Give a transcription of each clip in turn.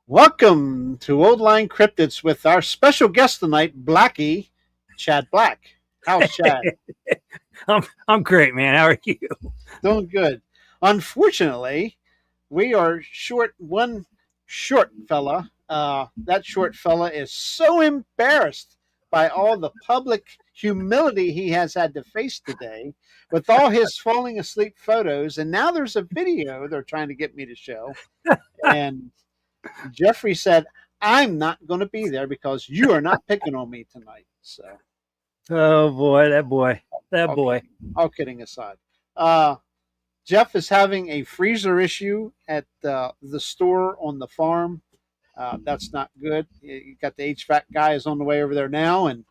Welcome to Old Line Cryptids with our special guest tonight, Blackie, Chad Black. How's Chad? I'm great, man. How are you? Doing good. Unfortunately, we are short one short fella. That short fella is so embarrassed by all the public humility he has had to face today with all his falling asleep photos. And now there's a video they're trying to get me to show. And Jeffrey said, I'm not going to be there because you are not picking on me tonight. So, Oh boy, that boy. all kidding aside, Jeff is having a freezer issue at the store on the farm. That's not good. You got the HVAC guy is on the way over there now, and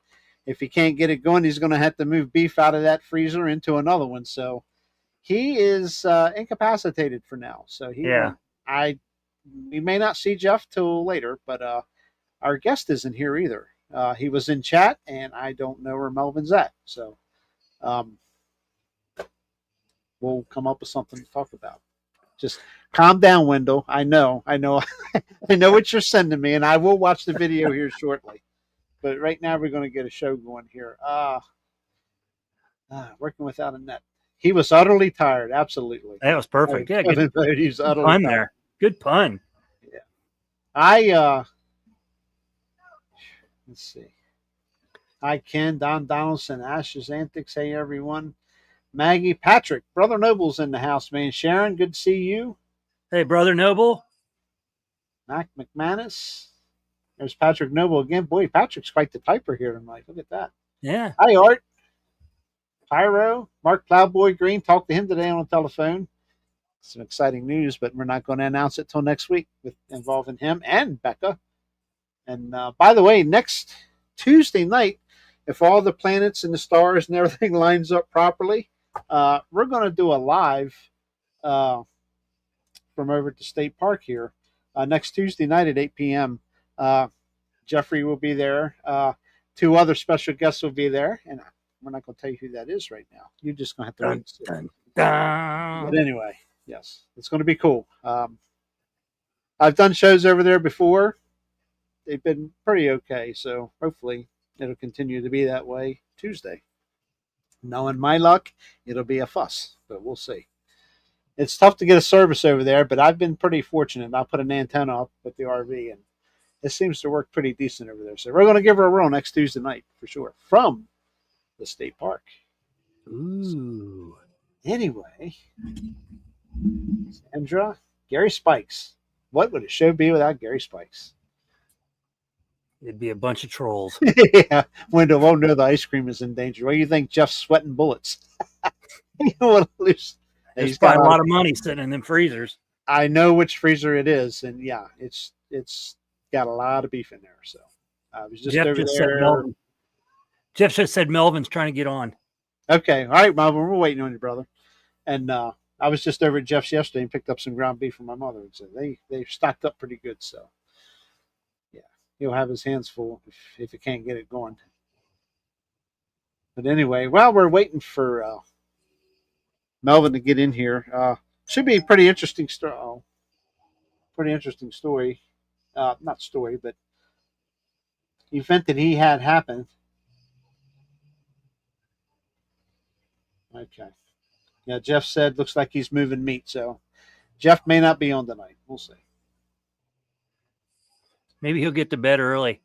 if he can't get it going, he's going to have to move beef out of that freezer into another one. So he is incapacitated for now. So Yeah. we may not see Jeff till later, but our guest isn't here either. He was in chat, and I don't know where Melvin's at. So we'll come up with something to talk about. Just calm down, Wendell. I know, I know what you're sending me, and I will watch the video here shortly. But right now, we're going to get a show going here. Working without a net. He was utterly tired. Absolutely. That was perfect. Yeah, good he's utterly pun tired. there. Good pun. Yeah. Let's see. Hi, Ken, Don Donaldson, Ash's Antics. Hey, everyone. Maggie, Patrick, Brother Noble's in the house, man. Sharon, good to see you. Hey, Brother Noble. Mac McManus. There's Patrick Noble again. Boy, Patrick's quite the typer here tonight. Look at that. Yeah. Hi, Art. Pyro. Mark Plowboy Green. Talked to him today on the telephone. Some exciting news, but we're not going to announce it till next week with involving him and Becca. And by the way, next Tuesday night, if all the planets and the stars and everything lines up properly, we're going to do a live from over at the state park here next Tuesday night at 8 p.m. Jeffrey will be there. Two other special guests will be there, and we're not going to tell you who that is right now. You're just going to have to wait and see. Dun, dun. But anyway, yes, it's going to be cool. I've done shows over there before. They've been pretty okay, so hopefully it'll continue to be that way Tuesday. Knowing my luck, it'll be a fuss, but we'll see. It's tough to get a service over there, but I've been pretty fortunate. I put an antenna up at the RV, and it seems to work pretty decent over there. So we're going to give her a whirl next Tuesday night for sure from the state park. Ooh. Anyway, Sandra, Gary Spikes. What would a show be without Gary Spikes? It'd be a bunch of trolls. Yeah, Wendell won't know the ice cream is in danger. What do you think? Jeff's sweating bullets. You want to lose? There's probably a lot of money sitting in them freezers. I know which freezer it is, and yeah, it's got a lot of beef in there. So I was just over there. Jeff just said Melvin's trying to get on. Okay, all right, Melvin, we're waiting on you, brother. And I was just over at Jeff's yesterday and picked up some ground beef from my mother, and so they stocked up pretty good. So yeah, he'll have his hands full if he can't get it going. But anyway, while we're waiting for Melvin to get in here, should be a pretty interesting story. Pretty interesting story. Not story, but event that he had happen. Okay. Yeah, Jeff said looks like he's moving meat, so Jeff may not be on tonight. We'll see. Maybe he'll get to bed early.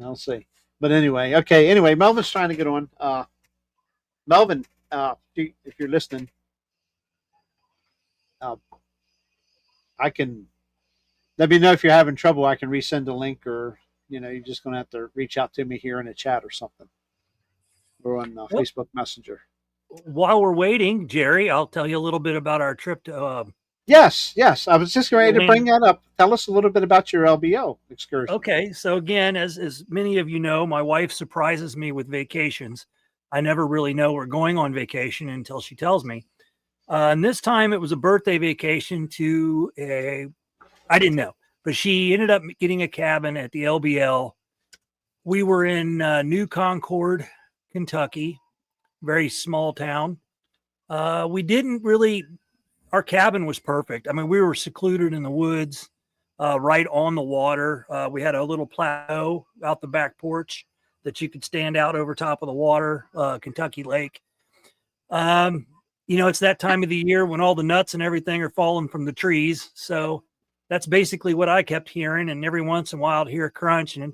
I'll see. But anyway, okay. Anyway, Melvin's trying to get on. Melvin, if you're listening, I can let me know if you're having trouble. I can resend a link, or you're just going to have to reach out to me here in a chat or something, or on Facebook Messenger. While we're waiting, Jerry, I'll tell you a little bit about our trip to. Yes. I was just ready to bring that up. Tell us a little bit about your LBO excursion. Okay, so again, as many of you know, my wife surprises me with vacations. I never really know we're going on vacation until she tells me. And this time it was a birthday vacation to I didn't know, but she ended up getting a cabin at the LBL. We were in New Concord, Kentucky, very small town. We didn't really our cabin was perfect. I mean, we were secluded in the woods, right on the water. We had a little plateau out the back porch that you could stand out over top of the water, Kentucky Lake. It's that time of the year when all the nuts and everything are falling from the trees. So that's basically what I kept hearing. And every once in a while I'd hear a crunch, and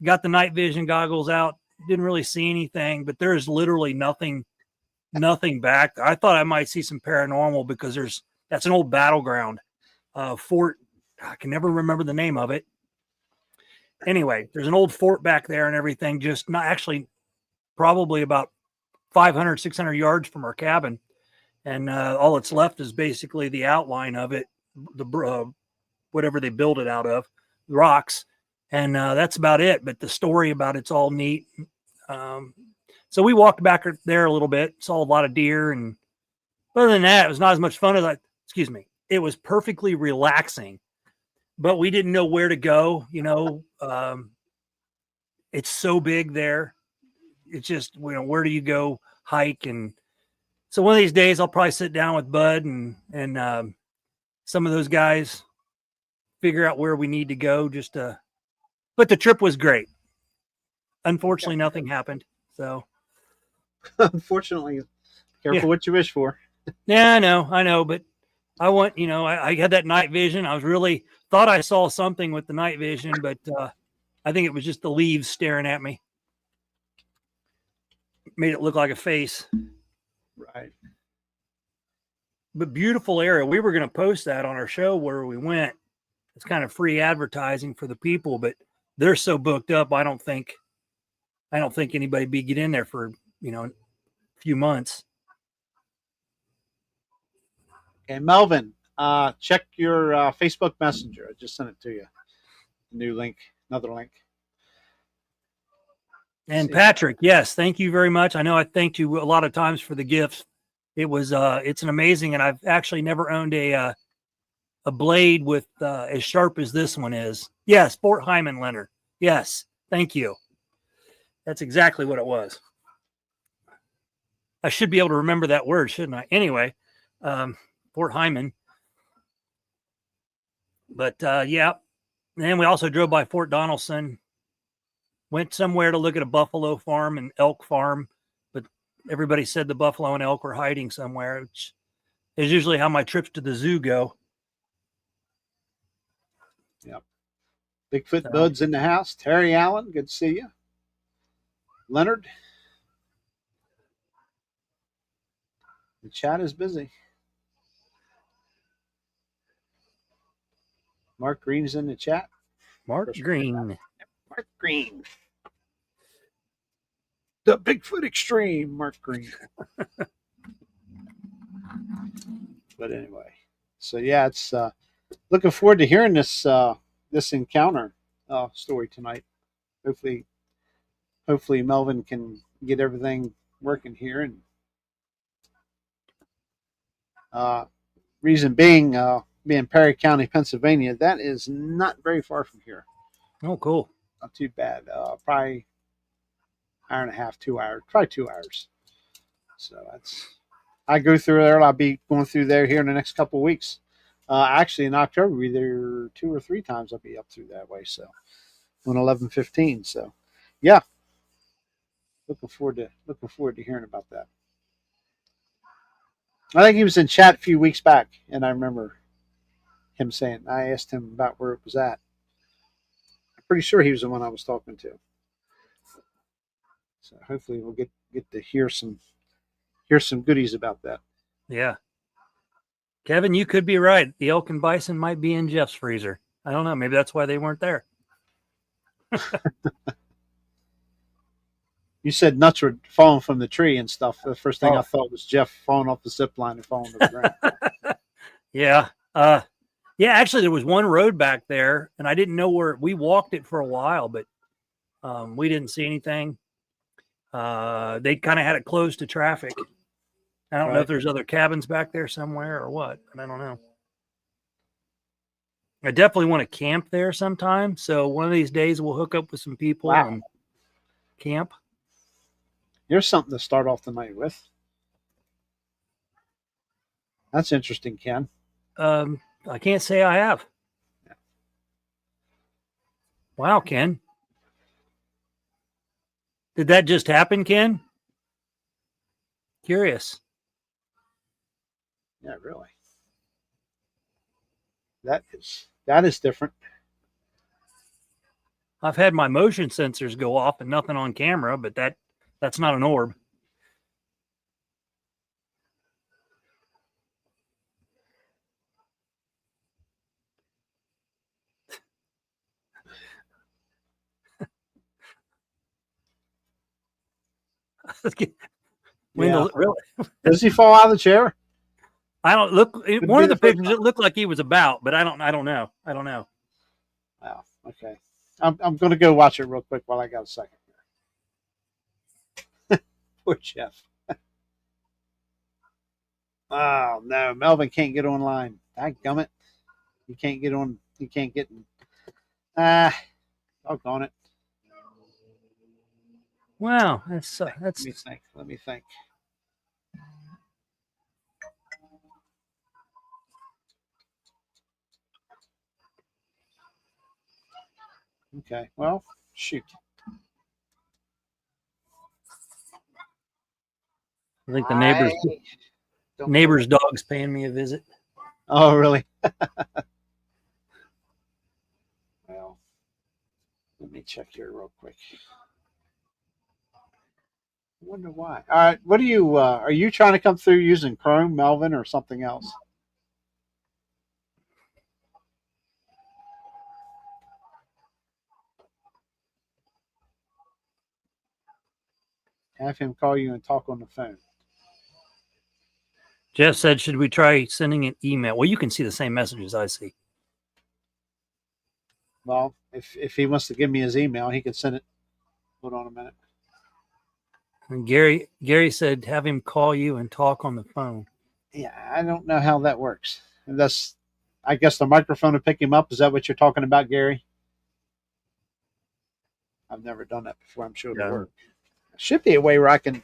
got the night vision goggles out. Didn't really see anything, but there's literally nothing back. I thought I might see some paranormal because that's an old battleground, fort. I can never remember the name of it. Anyway, there's an old fort back there and everything, just not actually probably about 500, 600 yards from our cabin. And all that's left is basically the outline of it, whatever they build it out of, rocks. And that's about it. But the story about it's all neat. So we walked back there a little bit, saw a lot of deer. And other than that, it was not as much fun as it was perfectly relaxing, but we didn't know where to go. It's so big there. It's just, where do you go hike? And so one of these days I'll probably sit down with Bud and some of those guys, figure out where we need to go but the trip was great. Unfortunately, nothing happened. So unfortunately, careful what you wish for. Yeah, I know, but I want, I had that night vision. I was really thought I saw something with the night vision, but I think it was just the leaves staring at me. Made it look like a face. Right. But beautiful area. We were going to post that on our show where we went. It's kind of free advertising for the people, but they're so booked up. I don't think anybody be get in there for, a few months. Okay, Melvin, check your Facebook Messenger. I just sent it to you. New link, another link. And Patrick, yes, thank you very much. I know I thanked you a lot of times for the gifts. It was it's an amazing, and I've actually never owned a blade with as sharp as this one is. Yes, Fort Hyman, Leonard. Yes, thank you. That's exactly what it was. I should be able to remember that word, shouldn't I? Anyway, Fort Hyman. But yeah, and then we also drove by Fort Donelson. Went somewhere to look at a buffalo farm and elk farm, but everybody said the buffalo and elk were hiding somewhere, which is usually how my trips to the zoo go. Yep. Bigfoot Bud's in the house. Terry Allen, good to see you. Leonard. The chat is busy. Mark Green's in the chat. Mark Green. Mark Green. The Bigfoot Extreme, Mark Green. But anyway, so yeah, it's looking forward to hearing this encounter story tonight. Hopefully Melvin can get everything working here, and reason being Perry County, Pennsylvania, that is not very far from here. Oh, cool. Not too bad. Probably hour and a half, 2 hours, probably 2 hours. So I go through there. I'll be going through there here in the next couple of weeks. Actually, in October, we'll be there 2 or 3 times. I'll be up through that way. So on 11/15. So yeah, looking forward to hearing about that. I think he was in chat a few weeks back, and I remember him saying, I asked him about where it was at. I'm pretty sure he was the one I was talking to. So hopefully we'll get to hear some goodies about that. Yeah. Kevin, you could be right. The elk and bison might be in Jeff's freezer. I don't know. Maybe that's why they weren't there. You said nuts were falling from the tree and stuff. The first thing I thought was Jeff falling off the zip line and falling to the ground. Yeah. Yeah, actually, there was one road back there, and I didn't know where. We walked it for a while, but we didn't see anything. They kind of had it closed to traffic. I don't know if there's other cabins back there somewhere or what. I don't know. I definitely want to camp there sometime. So one of these days we'll hook up with some people and camp. Here's something to start off the night with. That's interesting, Ken. I can't say I have. Wow, Ken. Did that just happen, Ken? Curious. Yeah, really. That is different. I've had my motion sensors go off and nothing on camera, but that's not an orb. Yeah. Really? Does he fall out of the chair? I don't look. Could One be of the the first pictures time. it looked like he was about, but I don't know. I don't know. Wow. Okay. I'm going to go watch it real quick while I got a second here. Poor Jeff. Oh no, Melvin can't get online. Dadgummit. You can't get on. You can't get. Doggone it. Wow, that's Let me think. Let me think. Okay. Well, shoot. I think the I don't know. neighbor's dog's paying me a visit. Oh, really? Well, let me check here real quick. I wonder why. All right. What are you trying to come through using Chrome, Melvin, or something else? Have him call you and talk on the phone. Jeff said, "Should we try sending an email?" Well, you can see the same messages I see. Well, if he wants to give me his email, he can send it. Hold on a minute. And Gary said, "Have him call you and talk on the phone." Yeah, I don't know how that works. I guess the microphone will pick him up. Is that what you're talking about, Gary? I've never done that before. I'm sure it'll work. Should be a way where I can.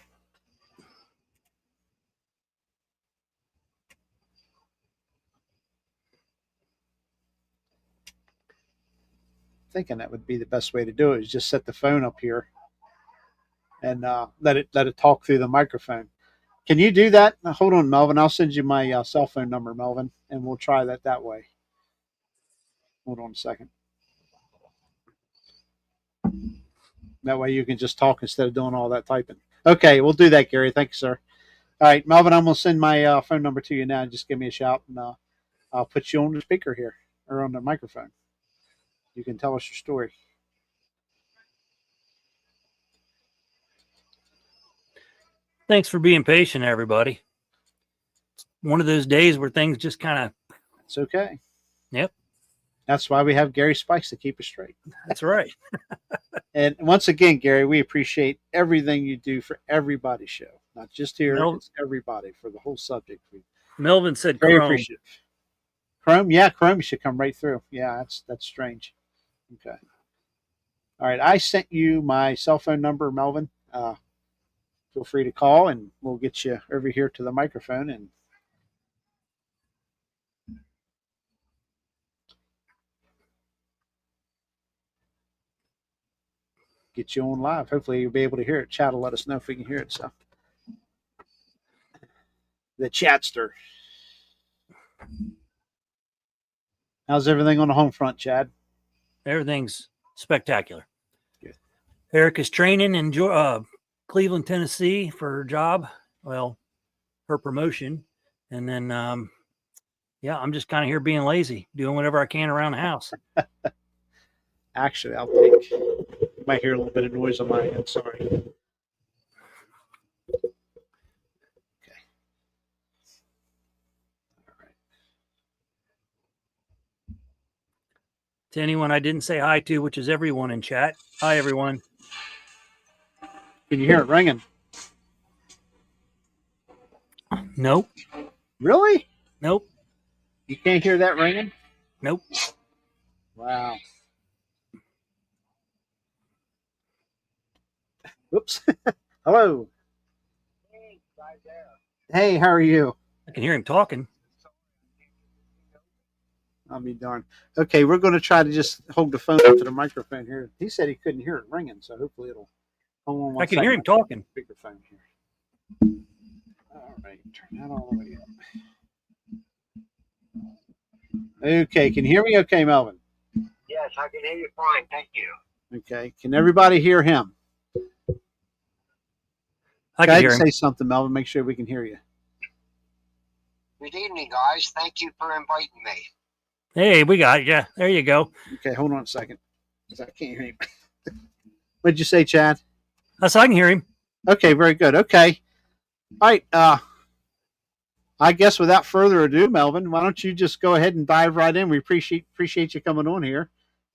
Thinking that would be the best way to do it is just set the phone up here and let it talk through the microphone. Can you do that? Hold on, Melvin. I'll send you my cell phone number, Melvin, and we'll try that way. Hold on a second. That way you can just talk instead of doing all that typing. Okay, we'll do that, Gary. Thank you, sir. All right, Melvin, I'm going to send my phone number to you now. Just give me a shout, and I'll put you on the speaker here or on the microphone. You can tell us your story. Thanks for being patient, everybody. It's one of those days where things just kind of. It's okay. Yep. That's why we have Gary Spikes to keep us straight. That's right. And once again, Gary, we appreciate everything you do for everybody's show, not just here, it's everybody for the whole subject. Melvin said very Chrome. Appreciative. Chrome, yeah, Chrome should come right through. Yeah, that's strange. Okay. All right, I sent you my cell phone number, Melvin. Feel free to call, and we'll get you over here to the microphone and get you on live. Hopefully, you'll be able to hear it. Chat will let us know if we can hear it. So, the chatster. How's everything on the home front, Chad? Everything's spectacular. Good. Eric is training in Cleveland, Tennessee for her job. Well, her promotion. And then, yeah, I'm just kind of here being lazy, doing whatever I can around the house. Actually, I'll take. You might hear a little bit of noise on my end. Sorry. Okay. All right. To anyone I didn't say hi to, which is everyone in chat. Hi, everyone. Can you hear it ringing? Nope. Really? Nope. You can't hear that ringing? Nope. Wow. Oops. Hello. Hey, how are you? I can hear him talking. I'll be darned. Okay, we're going to try to just hold the phone up to the microphone here. He said he couldn't hear it ringing, so hopefully it'll. Hold on one I can second. hear him talking. Speakerphone here. All right, turn that all the way up. Okay, can you hear me? Okay, Melvin. Yes, I can hear you fine. Thank you. Okay, can everybody hear him? I Go can ahead hear and him. say something, Melvin. Make sure we can hear you. Good evening, guys. Thank you for inviting me. Hey, we got you. There you go. Okay, hold on a second, because I can't hear you. What did you say, Chad? I can hear him. Okay, very good. Okay, all right. I guess without further ado, Melvin, why don't you just go ahead and dive right in? We appreciate you coming on here,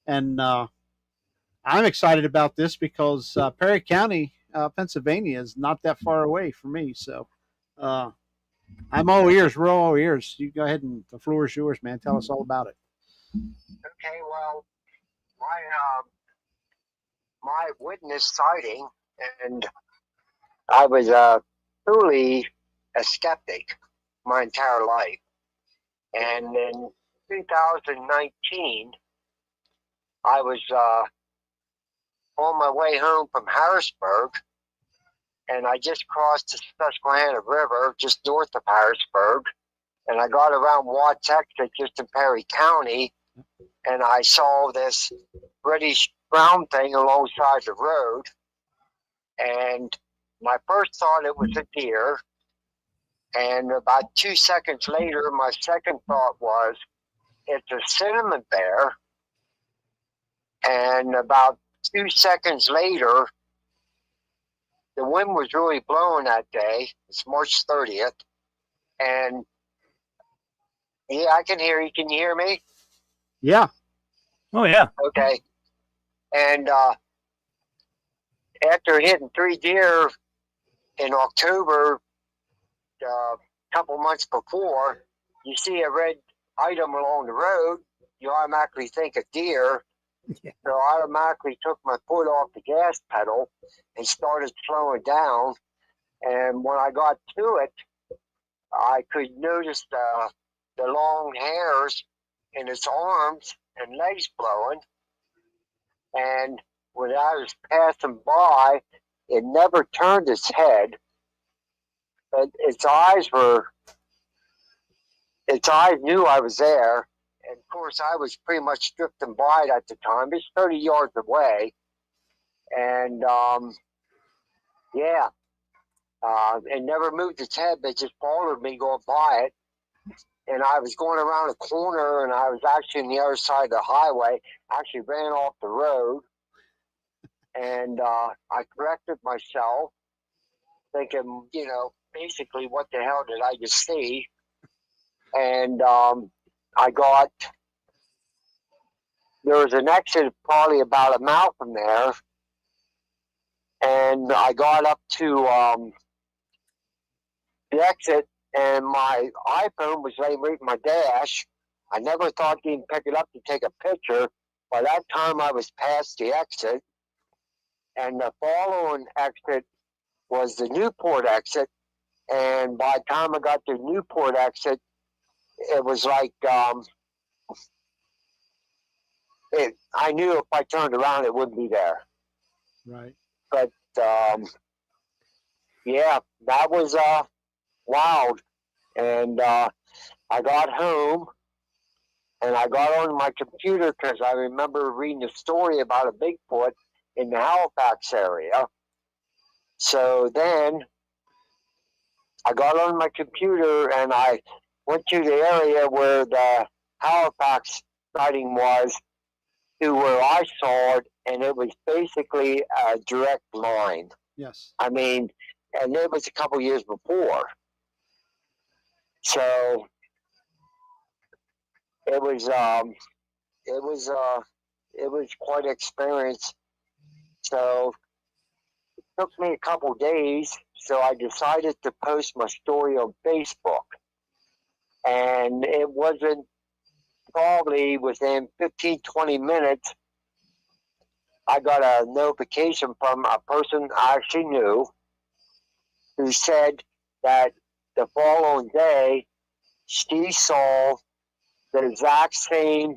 and I'm excited about this because Perry County, Pennsylvania, is not that far away from me. So I'm all ears. We're all ears. You go ahead and the floor is yours, man. Tell us all about it. Okay, well, my witness sighting, and I was truly a skeptic my entire life. And in 2019, I was on my way home from Harrisburg, and I just crossed the Susquehanna River just north of Harrisburg, and I got around Watts Exit just in Perry County, and I saw this reddish brown thing alongside the road, and my first thought it was a deer, and about 2 seconds later, my second thought was it's a cinnamon bear, and about 2 seconds later, the wind was really blowing that day. It's March 30th, and yeah, I can hear you. Can you hear me? Yeah. Oh, yeah. Okay. And after hitting 3 deer in October, a couple months before, you see a red item along the road, you automatically think of deer. Yeah. So I automatically took my foot off the gas pedal and started slowing down. And when I got to it, I could notice the long hairs in its arms and legs blowing. And when I was passing by, it never turned its head, but its eyes knew I was there. And of course, I was pretty much drifting by it at the time. It's 30 yards away. And yeah, it never moved its head, but it just followed me going by it. And I was going around a corner, and I was actually on the other side of the highway. Actually ran off the road, and I corrected myself, thinking, basically, what the hell did I just see? And there was an exit probably about a mile from there, and I got up to the exit, and my iPhone was laying right in my dash. I never thought to even pick it up to take a picture. By that time, I was past the exit, and the following exit was the Newport exit. And by the time I got to the Newport exit, it was like I knew if I turned around, it wouldn't be there. Right. But yeah, that was wild. And I got home, and I got on my computer because I remember reading a story about a Bigfoot in the Halifax area. So then I got on my computer, and I went to the area where the Halifax sighting was to where I saw it, and it was basically a direct line. Yes. I mean, and it was a couple years before. So it was quite an experience. So it took me a couple days, so I decided to post my story on Facebook. And it wasn't probably within 15-20 minutes, I got a notification from a person I actually knew who said that the following day she saw the exact same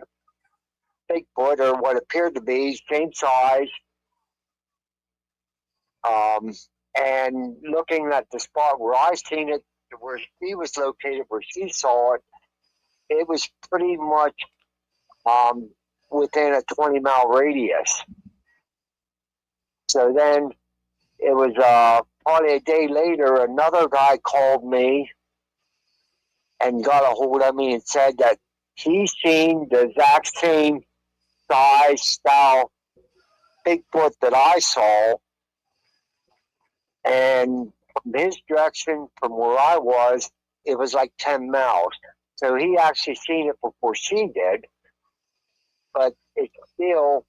Bigfoot, or what appeared to be, same size. And looking at the spot where I seen it, where she was located, where she saw it, it was pretty much within a 20-mile radius. So then it was probably a day later, another guy called me and got a hold of me and said that he seen the exact same size, style Bigfoot that I saw, and from his direction, from where I was, it was like 10 miles. So he actually seen it before she did, but it still,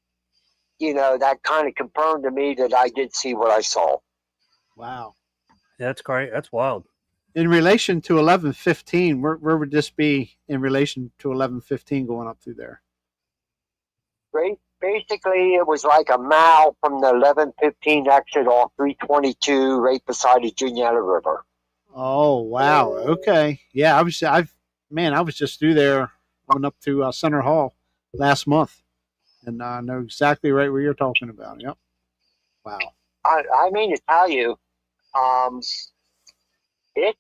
that kind of confirmed to me that I did see what I saw. Wow. That's great. That's wild. In relation to 1115, where would this be in relation to 1115 going up through there? Right. Basically, it was like a mile from the 1115 exit off 322, right beside the Juniata River. Oh wow. Okay. Yeah, I was just through there. I went up to Center Hall last month, and I know exactly right where you're talking about. Yep. Wow. I mean to tell you, it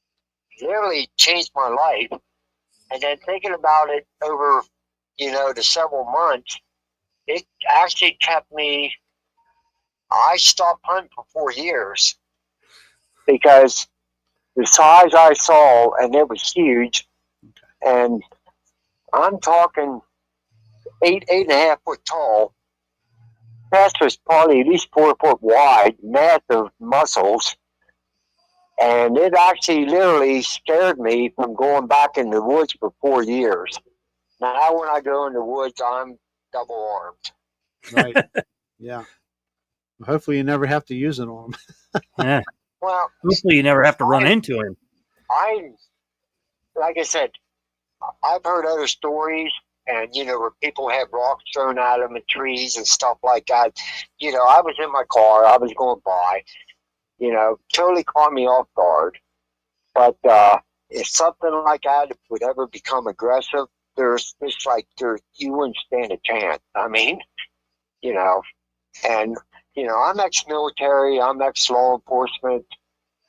literally changed my life. And then thinking about it over, the several months, it actually kept me. I stopped hunting for 4 years because the size I saw, and it was huge. And I'm talking 8.5 foot tall. Chest was probably at least 4 foot wide, massive muscles. And it actually literally scared me from going back in the woods for 4 years. Now, when I go in the woods, I'm double armed. Right. Yeah. Hopefully, you never have to use it on them. Yeah. Well, hopefully you never have to run into him. Like I said, I've heard other stories, and where people have rocks thrown at them and trees and stuff like that. I was in my car, I was going by. Totally caught me off guard. But if something like that would ever become aggressive, you wouldn't stand a chance. I mean, and I'm ex-military, I'm ex-law enforcement.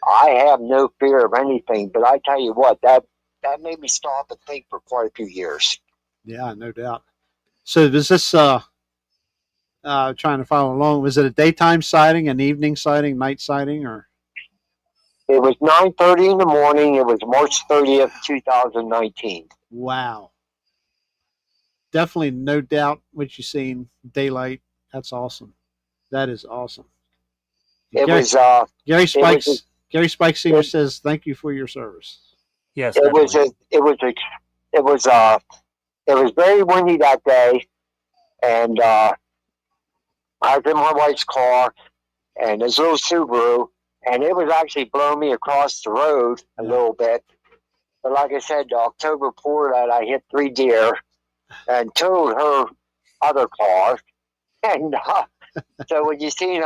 I have no fear of anything, but I tell you what, that made me stop and think for quite a few years. Yeah, no doubt. So was this trying to follow along? Was it a daytime sighting, an evening sighting, night sighting, or? It was 9:30 in the morning. It was March 30th, 2019. Wow. Definitely, no doubt what you've seen. Daylight. That's awesome. That is awesome. Gary Spike Senior says, "Thank you for your service." Yes, it was very windy that day, and I was in my wife's car, and this little Subaru, and it was actually blowing me across the road a little bit. But like I said, October before that, I hit 3 deer and totaled her other car. And so when you see,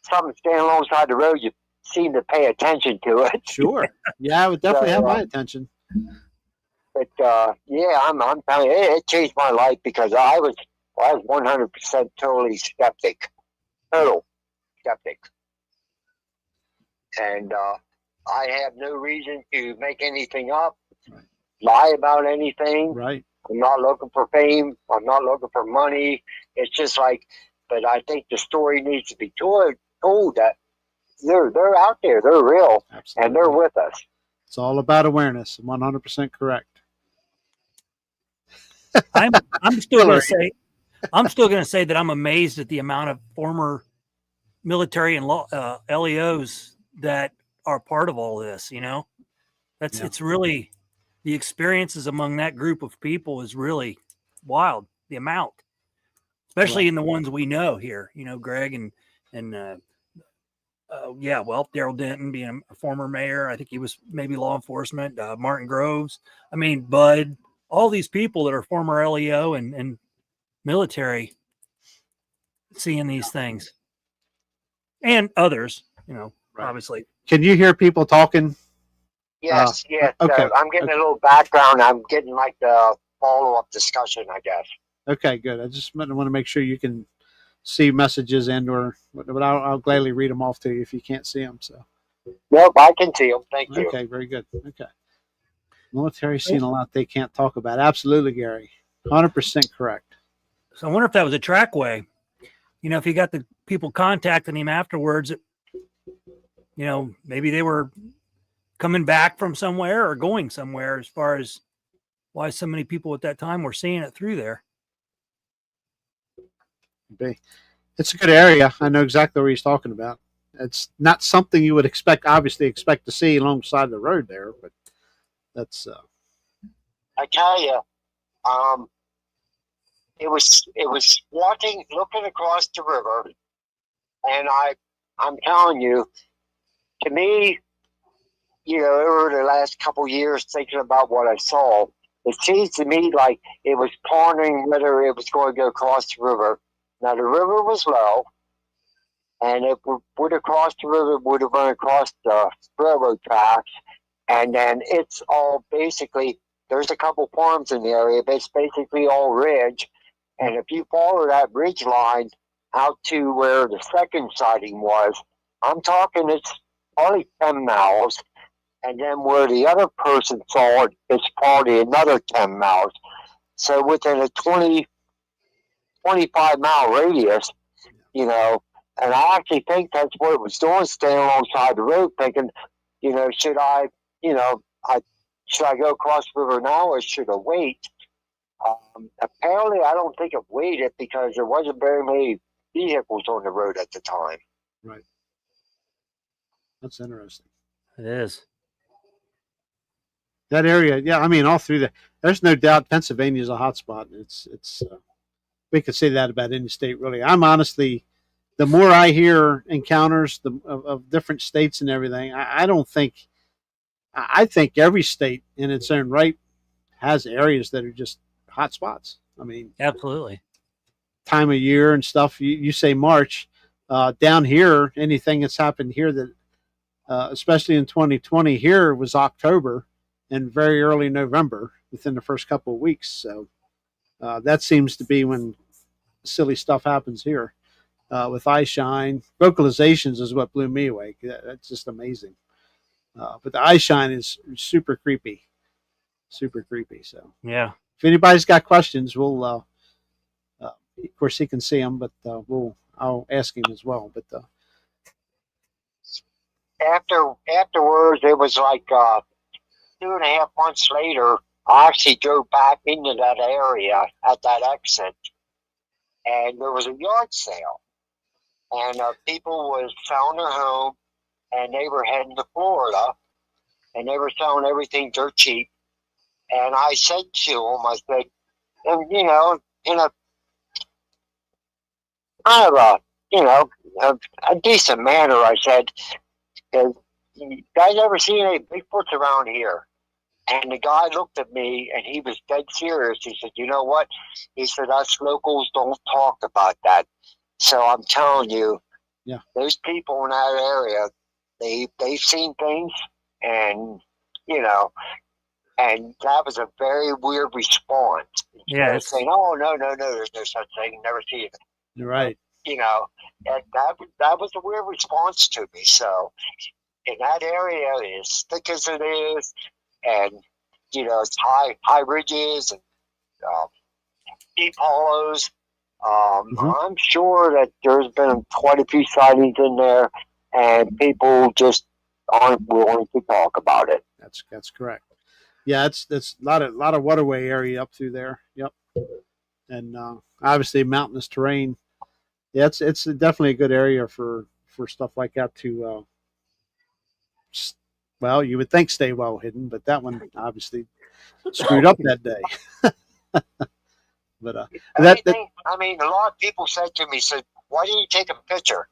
something standing alongside the road, you seem to pay attention to it. Sure. Yeah, I would definitely have my attention. But I'm telling you, it changed my life because I was 100% totally skeptic. Total skeptic. And I have no reason to make anything up, lie about anything. Right. I'm not looking for fame. I'm not looking for money. It's just but I think the story needs to be told that they're out there, they're real, absolutely, and they're with us. It's all about awareness. 100% correct. I'm still going to say that I'm amazed at the amount of former military and LEOs that are part of all this. It's really, the experiences among that group of people is really wild. The amount, especially in the ones we know here. Greg and Daryl Denton being a former mayor. I think he was maybe law enforcement. Martin Groves. I mean, Bud. All these people that are former LEO and military, seeing these things, and others, obviously. Can you hear people talking Yes, yes. Okay. I'm getting Okay. a little background. I'm getting like the follow-up discussion, I guess. Okay, good. I just want to make sure you can see messages and/or, but I'll gladly read them off to you if you can't see them. So, Nope, I can see them. Thank you. okay, very good. Okay, military's seen a lot they can't talk about. Absolutely, Gary, 100% correct. So I wonder if that was a trackway. If he got the people contacting him afterwards, maybe they were coming back from somewhere or going somewhere, as far as why so many people at that time were seeing it through there. It's a good area. I know exactly what he's talking about. It's not something you would obviously expect to see alongside the road there, but that's. I tell you, it was looking across the river, and I'm telling you, to me, over the last couple years, thinking about what I saw, it seems to me like it was pondering whether it was going to go across the river. Now the river was low, and it would have crossed the river, would have run across the railroad tracks, and then it's all basically, there's a couple farms in the area, but it's basically all ridge. And if you follow that ridge line out to where the second sighting was, I'm talking it's probably 10 miles. And then where the other person saw it, it's probably another 10 miles. So within a 25-mile radius, and I actually think that's what it was doing, staying alongside the road, thinking, should I go across the river now or should I wait? Apparently, I don't think it waited because there wasn't very many vehicles on the road at the time. Right. That's interesting. It is. That area, yeah. I mean, all through there, there's no doubt Pennsylvania is a hot spot. It's. We could say that about any state, really. I'm honestly, the more I hear encounters of different states and everything, I don't think. I think every state in its own right has areas that are just hot spots. I mean, absolutely. Time of year and stuff. You say March, down here, anything that's happened here that, especially in 2020, here was October and very early November within the first couple of weeks. So that seems to be when silly stuff happens here with eye shine. Vocalizations is what blew me away. That's just amazing. But the eye shine is super creepy. Super creepy. So yeah, if anybody's got questions, we'll of course he can see them, but I'll ask him as well. But afterwards, it was like 2.5 months later, I actually drove back into that area at that exit, and there was a yard sale, and people was selling their home, and they were heading to Florida, and they were selling everything dirt cheap. And I said to them, I said, and in a kind of a decent manner, I said, you guys ever seen any Bigfoots around here? And the guy looked at me and he was dead serious. He said, you know what? He said, us locals don't talk about that. So I'm telling you, yeah, those people in that area, they've seen things, and and that was a very weird response. Yeah, it's saying, "Oh no, there's no such thing. Never seen it." you're right. And that was a weird response to me. So in that area, as thick as it is, and it's high ridges and deep hollows. I'm sure that there's been quite a few sightings in there, and people just aren't willing to talk about it. That's correct. Yeah, it's a lot of waterway area up through there. Yep, and obviously mountainous terrain. Yeah, it's definitely a good area for stuff like that to. Well, you would think stay well hidden, but that one obviously screwed up that day. But a lot of people said to me, "Why didn't you take a picture?"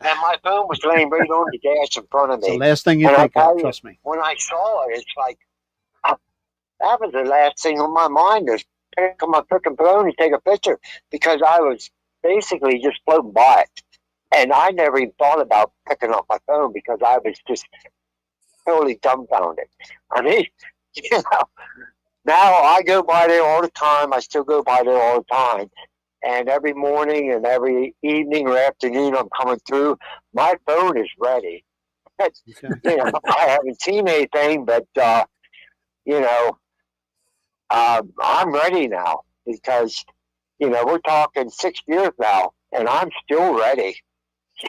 And my phone was laying right on the dash in front of me. It's the last thing you think of, trust me. When I saw it, it's like that was the last thing on my mind, is pick up my freaking phone and take a picture, because I was basically just floating by it. And I never even thought about picking up my phone because I was just totally dumbfounded. I mean, you know, now I go by there all the time. I still go by there all the time. And every morning and every evening or afternoon I'm coming through, my phone is ready. Okay. You know, I haven't seen anything, but, you know, I'm ready now because, you know, we're talking 6 years now and I'm still ready.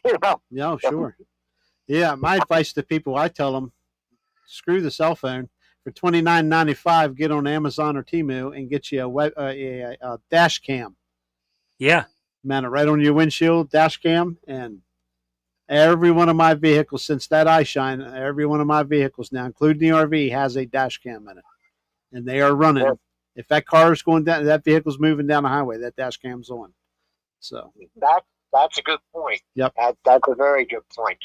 You know? Yeah, sure. Yeah, my advice to people, I tell them, screw the cell phone. For $29.95, get on Amazon or Temu and get you a dash cam. Yeah. Mount it right on your windshield, dash cam, and every one of my vehicles, since that eye shine, every one of my vehicles now, including the RV, has a dash cam in it. And they are running. Yeah. If that car is going down, that vehicle's moving down the highway, that dash cam's on. So That's a good point. Yep. That's a very good point.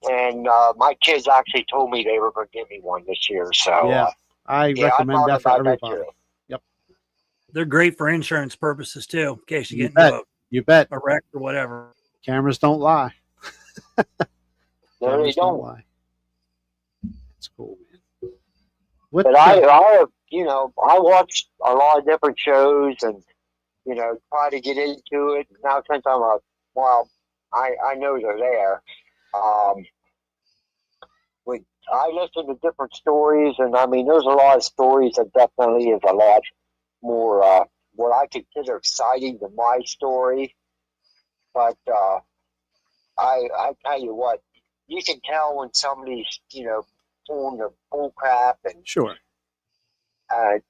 And my kids actually told me they were going to give me one this year. So yeah, I recommend that for everybody. Yep. They're great for insurance purposes too, in case you get into You bet. a wreck or whatever. Cameras don't lie. No, they Cameras don't. lie. That's cool, man. But I, you know, I watch a lot of different shows and, you know, try to get into it. Now, since I'm I know they're there. I listen to different stories, and I mean, there's a lot of stories that definitely is a lot more what I consider exciting than my story. But I tell you what, you can tell when somebody's, you know, pulling their bull crap, and sure. I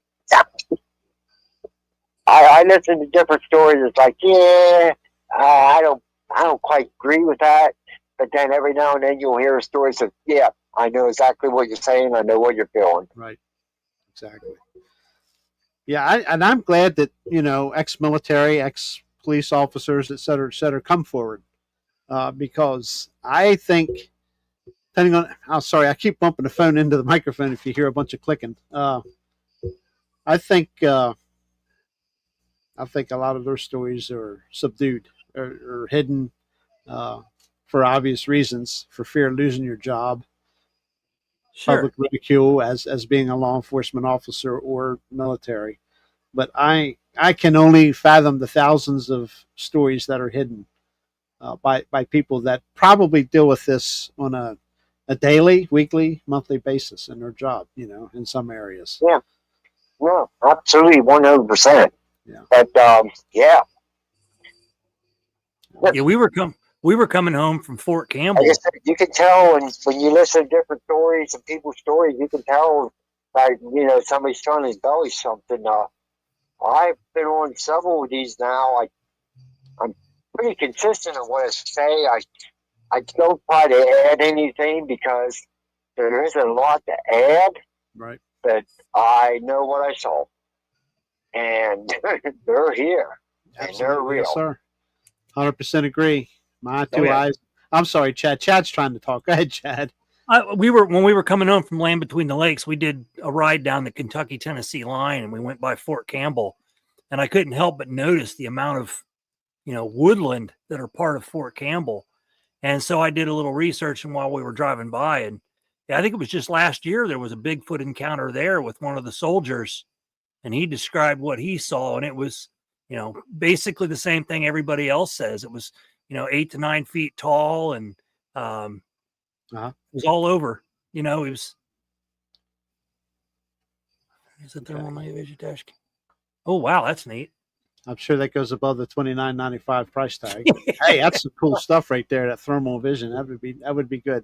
listen to different stories. It's like, yeah, I don't quite agree with that. But then every now and then you'll hear a story that, yeah, I know exactly what you're saying. I know what you're feeling. Right. Exactly. Yeah, and I'm glad that, you know, ex-military, ex-police officers, et cetera, come forward. Because I think, depending on, I'm sorry, I keep bumping the phone into the microphone if you hear a bunch of clicking. I think a lot of their stories are subdued or hidden for obvious reasons, for fear of losing your job, public ridicule as being a law enforcement officer or military. But I can only fathom the thousands of stories that are hidden by people that probably deal with this on a daily, weekly, monthly basis in their job, you know, in some areas. Yeah. Yeah, absolutely, 100%. Yeah. But yeah. Yeah, we were coming home from Fort Campbell. Like I said, you can tell when you listen to different stories and people's stories, you can tell, like, you know, somebody's trying to embellish something. I've been on several of these now. I'm pretty consistent in what I say. I don't try to add anything because there isn't a lot to add. Right. But I know what I saw, and they're here, and they're real. Yes, sir. 100% agree. My two eyes. I'm sorry, Chad. Chad's trying to talk. Go ahead, Chad. When we were coming home from Land Between the Lakes, we did a ride down the Kentucky-Tennessee line, and we went by Fort Campbell, and I couldn't help but notice the amount of, you know, woodland that are part of Fort Campbell. And so I did a little research, and while we were driving by, and I think it was just last year, there was a Bigfoot encounter there with one of the soldiers, and he described what he saw, and it was, you know, basically the same thing everybody else says. It was, you know, 8 to 9 feet tall, and it was all over. You know, it was. Is it there on my vision dash? Oh wow, that's neat. I'm sure that goes above the $29.95 price tag. Hey, that's some cool stuff right there. That thermal vision, that would be good.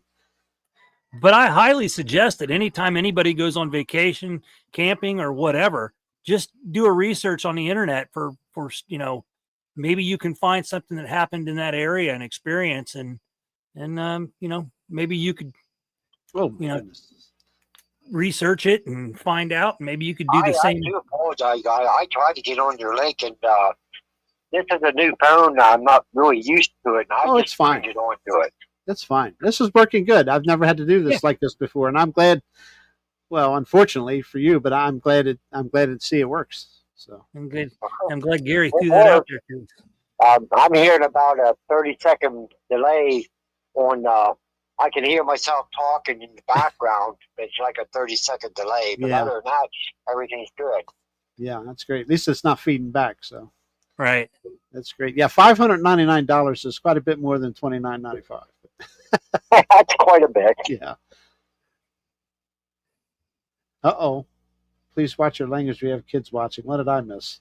But I highly suggest that anytime anybody goes on vacation, camping, or whatever, just do a research on the internet for you know, maybe you can find something that happened in that area and experience, and you know, maybe you could, research it and find out. And maybe you could do the same. I do apologize. I tried to get on your link, and this is a new phone. I'm not really used to it. And it's fine. Get onto it. That's fine. This is working good. I've never had to do this like this before, and I'm glad. Well, unfortunately for you, but I'm glad to see it works. So I'm glad Gary threw that out there too. I'm hearing about a 30-second delay on I can hear myself talking in the background. It's like a 30-second delay, but Yeah. other than that, everything's good. Yeah, that's great. At least it's not feeding back, so Right. that's great. Yeah, $599 is quite a bit more than $29.95. That's quite a bit. Yeah. Uh-oh. Please watch your language. We have kids watching. What did I miss?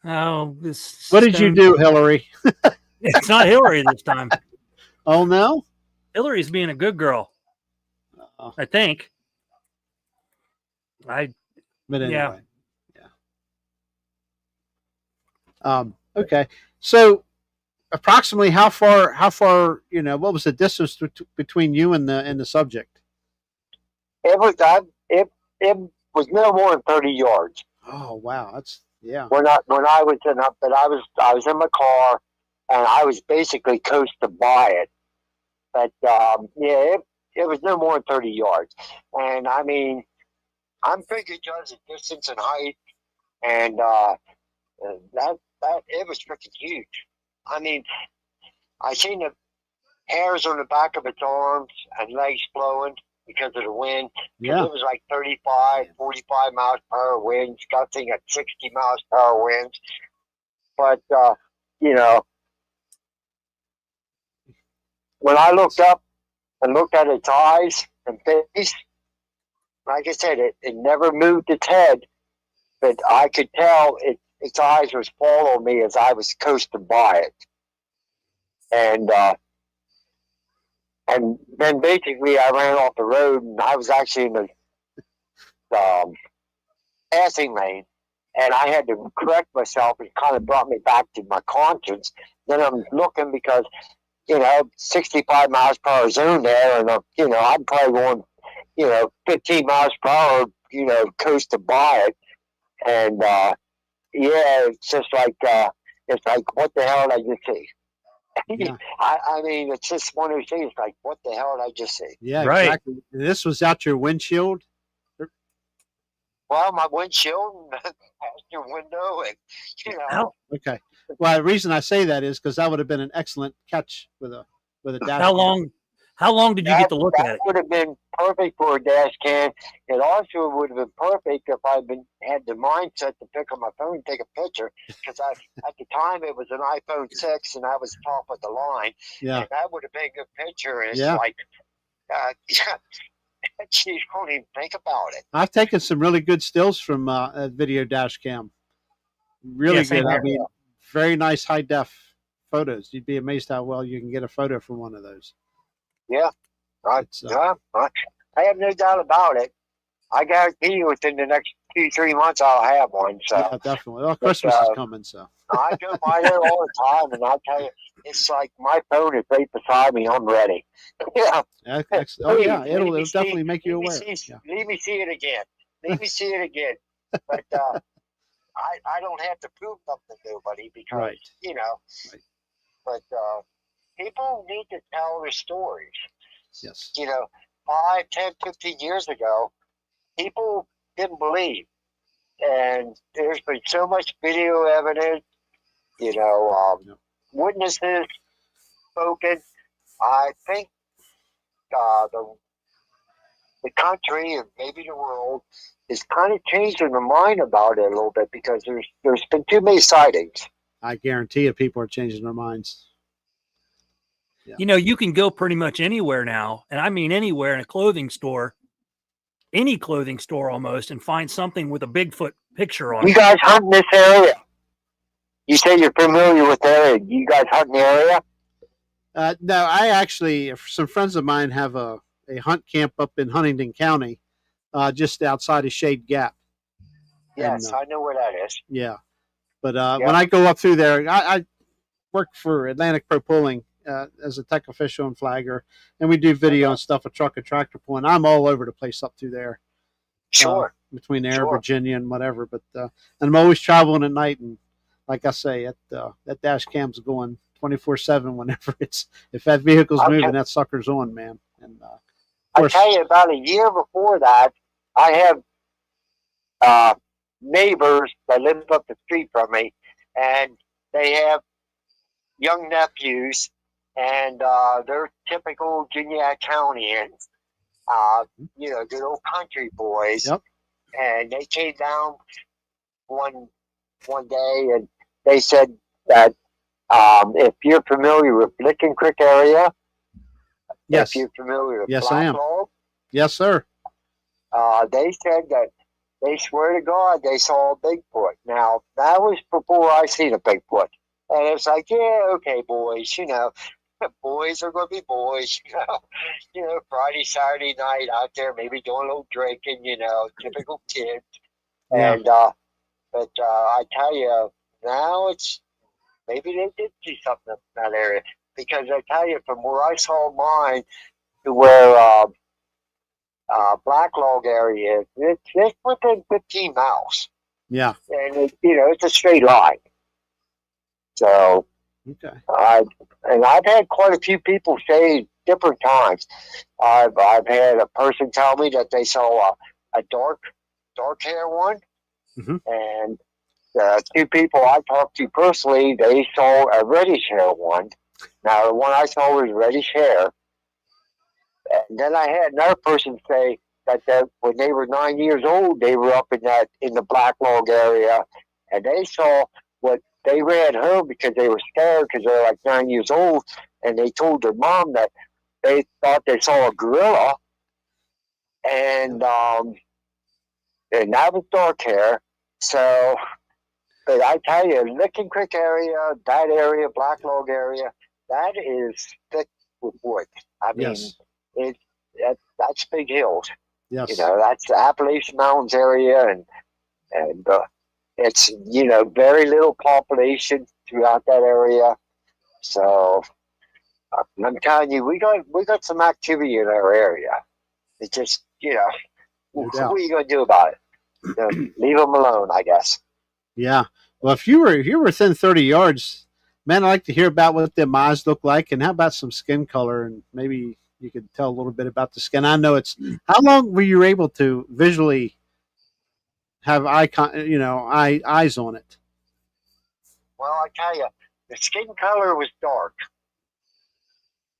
Oh, this. What did you do, Hillary? It's not Hillary this time. Oh, no? Hillary's being a good girl. Uh, I think. but anyway. Yeah. Okay. So approximately how far, what was the distance between you and the subject? It was no more than 30 yards. Oh, wow. That's, yeah. When I was I was in my car, and I was basically coasting by it. But it was no more than 30 yards. And I mean, I'm pretty good judge of distance and height, and that it was freaking huge. I mean, I seen the hairs on the back of its arms and legs blowing because of the wind. Yeah. It was like 35, 45 miles per hour winds, gusting at 60 miles per hour winds. But, when I looked up and looked at its eyes and face, like I said, it never moved its head, but I could tell its eyes was following me as I was coasting by it. And then basically I ran off the road, and I was actually in the passing lane, and I had to correct myself. It kind of brought me back to my conscience. Then I'm looking because, 65 miles per hour zone there, and I'm probably going, 15 miles per hour, coasting by it. And it's just like what the hell did I just see? Yeah. I mean, it's just one of those things. Like, what the hell did I just see? Yeah, Right. exactly. This was out your windshield? Well, my windshield and passenger window, and Okay. Well, the reason I say that is because that would have been an excellent catch with a dash cam. How long did you get to look at that it? would have been perfect for a dash cam. It also would have been perfect if I'd had the mindset to pick up my phone and take a picture, because at the time it was an iPhone 6 and I was top of the line. Yeah. And that would have been a good picture. It's Yeah. like, you don't even think about it. I've taken some really good stills from a video dash cam. Really Yeah, same good. I here. mean, very nice high def photos. You'd be amazed how well you can get a photo from one of those. Yeah. I have no doubt about it. I guarantee you within the next 2-3 months I'll have one. So Yeah, definitely. Well, Christmas is coming, so I go by there all the time, and I'll tell you, it's like my phone is right beside me. I'm ready. Yeah. Oh yeah, it'll definitely make you aware. Let me see it again. Let me see it again. But I don't have to prove something to nobody, because Right. Right. But people need to tell their stories. Yes. 5, 10, 15 years ago, people didn't believe, and there's been so much video evidence. Witnesses spoken. I think the country and maybe the world is kind of changing their mind about it a little bit, because there's been too many sightings. I guarantee you, people are changing their minds. Yeah. You can go pretty much anywhere now, and I mean anywhere, in a clothing store, any clothing store almost, and find something with a Bigfoot picture on it. You guys hunt in this area? You say you're familiar with the area. You guys hunt in the area? No, I actually, some friends of mine have a hunt camp up in Huntington County, just outside of Shade Gap. Yes, And, I know where that is. Yeah. But when I go up through there, I work for Atlantic Pro Pulling as a tech official and flagger, and we do video and stuff with truck and tractor pulling. I'm all over the place up through there. Sure. Between there, Virginia, and whatever. But and I'm always traveling at night, and like I say, that dash cam's going 24/7 whenever if that vehicle's moving, that sucker's on, man. And I tell you, about a year before that, I have neighbors that live up the street from me, and they have young nephews, and they're typical Gwinnett Countyans, good old country boys. Yep. And they came down one day, and they said that if you're familiar with Licking Creek area, Yes. if you're familiar with Yes, I am. Log, Yes, sir. they said that they swear to God they saw a Bigfoot. Now, that was before I seen a Bigfoot. And it's like, yeah, okay, boys, boys are going to be boys, Friday, Saturday night out there, maybe doing a little drinking, typical kids. Yeah. And, but I tell you, now it's, maybe they did see something in that area. Because I tell you, from where I saw mine to where Black Log area is, it's within 15 miles. Yeah. And, it's a straight line. So, Okay. I've had quite a few people say different times. I've had a person tell me that they saw a dark hair one, and two people I talked to personally, they saw a reddish hair one. Now the one I saw was reddish hair, and then I had another person say that when they were 9 years old, they were up in the Black Log area, and they saw what they ran home because they were scared because they're like 9 years old, and they told their mom that they thought they saw a gorilla, and that was dark hair. So, but I tell you, Licking Creek area, that area, Black Log area, that is thick with wood. I mean, Yes. that's big hills. Yes. That's the Appalachian Mountains area, and it's very little population throughout that area. So I'm telling you, we got some activity in our area. It's just No doubt. what are you going to do about it? Leave them alone, I guess. Yeah. Well, if you were within 30 yards, man, I'd like to hear about what them eyes look like, and how about some skin color, and maybe you could tell a little bit about the skin. I know it's how long were you able to visually have eyes on it? Well, I tell you, the skin color was dark.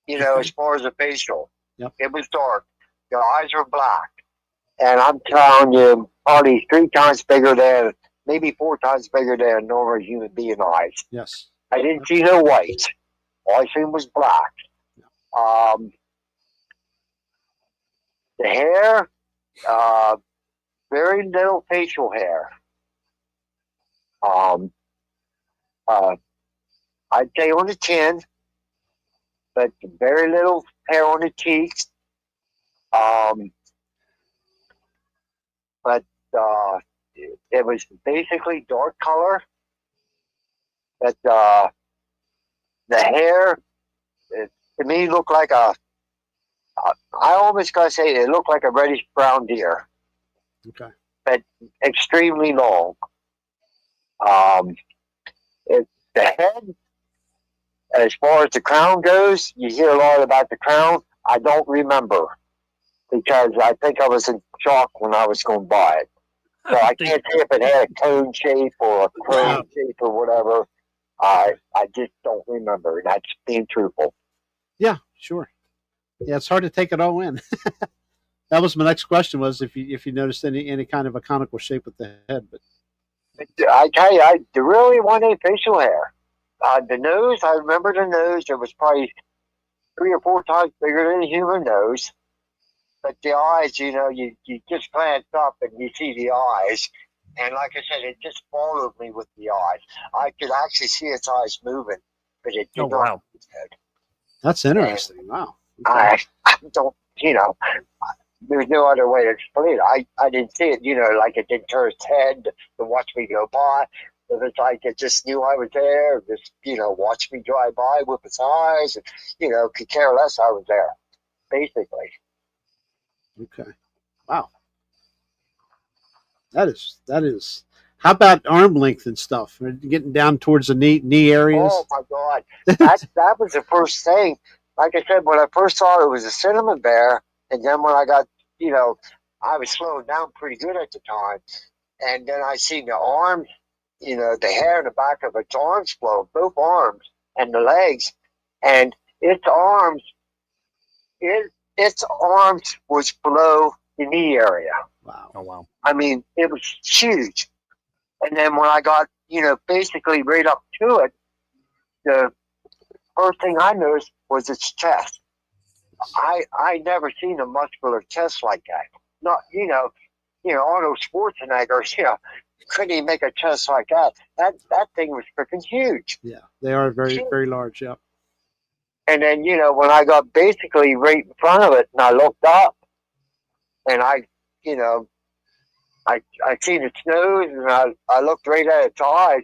As far as the facial, Yep. It was dark. The eyes were black, and I'm telling you, probably 3 times bigger than, maybe 4 times bigger than a normal human being eyes. Yes. I didn't see no white. All I seen was black. The hair, very little facial hair. I'd say on the chin, but very little hair on the cheeks. But it was basically dark color. But the hair, to me, looked like I almost gotta say it looked like a reddish brown deer. Okay. But extremely long. The head, as far as the crown goes, you hear a lot about the crown. I don't remember because I think I was in shock when I was going by it. So I can't say if it had a cone shape or a crown shape or whatever. I just don't remember. That's being truthful. Yeah, sure. Yeah, it's hard to take it all in. That was my next question, was if you noticed any kind of a conical shape with the head. But I tell you, there really wasn't any facial hair. The nose, I remember the nose. It was probably 3 or 4 times bigger than a human nose. But the eyes, you just glance up and you see the eyes. And like I said, it just followed me with the eyes. I could actually see its eyes moving, but it did not move its head. That's interesting. And wow. Okay. I don't, there's no other way to explain it. I didn't see it, like it didn't turn its head to watch me go by. It was like it just knew I was there, just, watched me drive by with its eyes, and, could care less I was there, basically. Okay. Wow. That is. How about arm length and stuff? Getting down towards the knee areas. Oh my God, that was the first thing. Like I said, when I first saw it, it was a cinnamon bear, and then when I got, I was slowing down pretty good at the time, and then I seen the arms, the hair in the back of its arms flow, both arms and the legs, and its arms, its arms was below the knee area. Wow. Oh wow. I mean, it was huge. And then when I got, basically right up to it, the first thing I noticed was its chest. I never seen a muscular chest like that. Not, Arnold Schwarzenegger, couldn't even make a chest like that. That thing was freaking huge. Yeah, they are very, Huge. very large. Yeah. And then, when I got basically right in front of it and I looked up and I seen its nose and I looked right at its eyes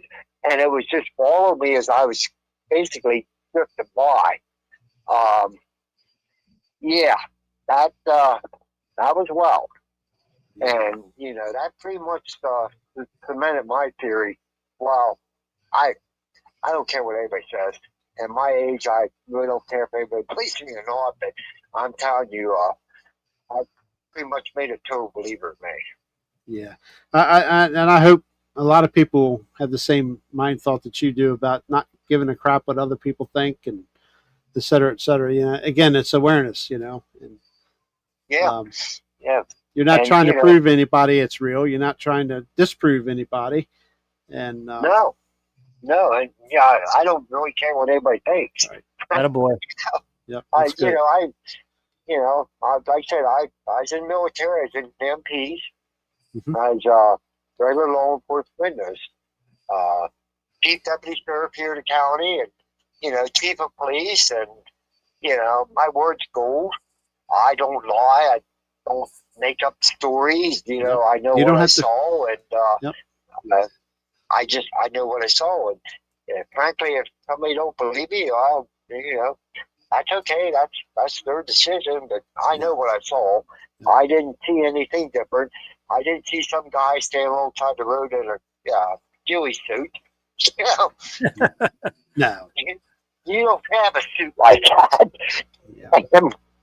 and it was just following me as I was basically drifting by. Yeah, that was wild. And, that pretty much cemented my theory. Well, I don't care what anybody says. At my age, I really don't care if anybody believes me or not, but I'm telling you, I pretty much made a total believer in me. Yeah. I hope a lot of people have the same mind thought that you do about not giving a crap what other people think and et cetera, et cetera. Again, it's awareness, and, Yeah. Yeah. you're not And, trying to prove anybody it's real. You're not trying to disprove anybody. And No, and I don't really care what anybody thinks. Right. Attaboy. Yep, I, that's good. like I said, I was in the military. I was in MPs. Mhm. I was regular law enforcement witness, chief deputy sheriff here in the county, and chief of police, and my word's gold. I don't lie. I don't make up stories. Yep. I know You what don't I have to- saw, and Yep. I know what I saw, and frankly, if somebody don't believe me, I'll, that's okay. That's their decision. But I know what I saw. I didn't see anything different. I didn't see some guy standing alongside the road in a ghillie suit. No. You don't have a suit like that. Yeah.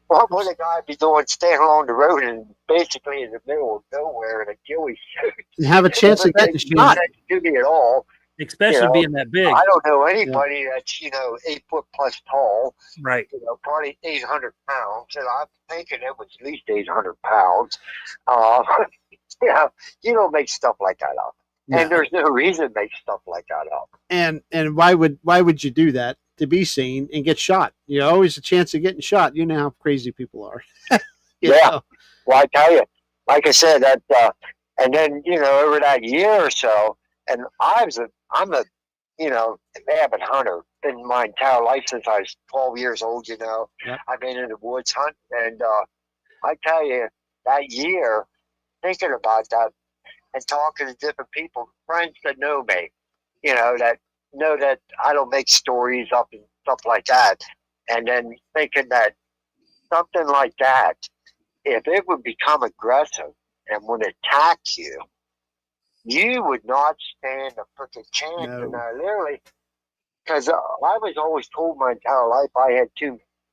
What would a guy be doing standing along the road and basically in the middle of nowhere in a ghillie suit? And have a chance of getting shot. To me at all. Especially being that big. I don't know anybody that's 8 foot plus tall. Right. Probably 800 pounds, and I'm thinking it was at least 800 pounds. You don't make stuff like that up, and No. there's no reason to make stuff like that up. And why would you do that? To be seen and get shot. You always a chance of getting shot. You know how crazy people are. You know? Well, I tell you, like I said, that and then over that year or so, and I'm a avid hunter. Been my entire life since I was 12 years old. Yep. I've been in the woods hunting, and I tell you, that year, thinking about that and talking to different people, friends that know me, that know that I don't make stories up and stuff like that, and then thinking that something like that, if it would become aggressive and would attack you, you would not stand a freaking chance. No. And I literally, because I was always told my entire life I had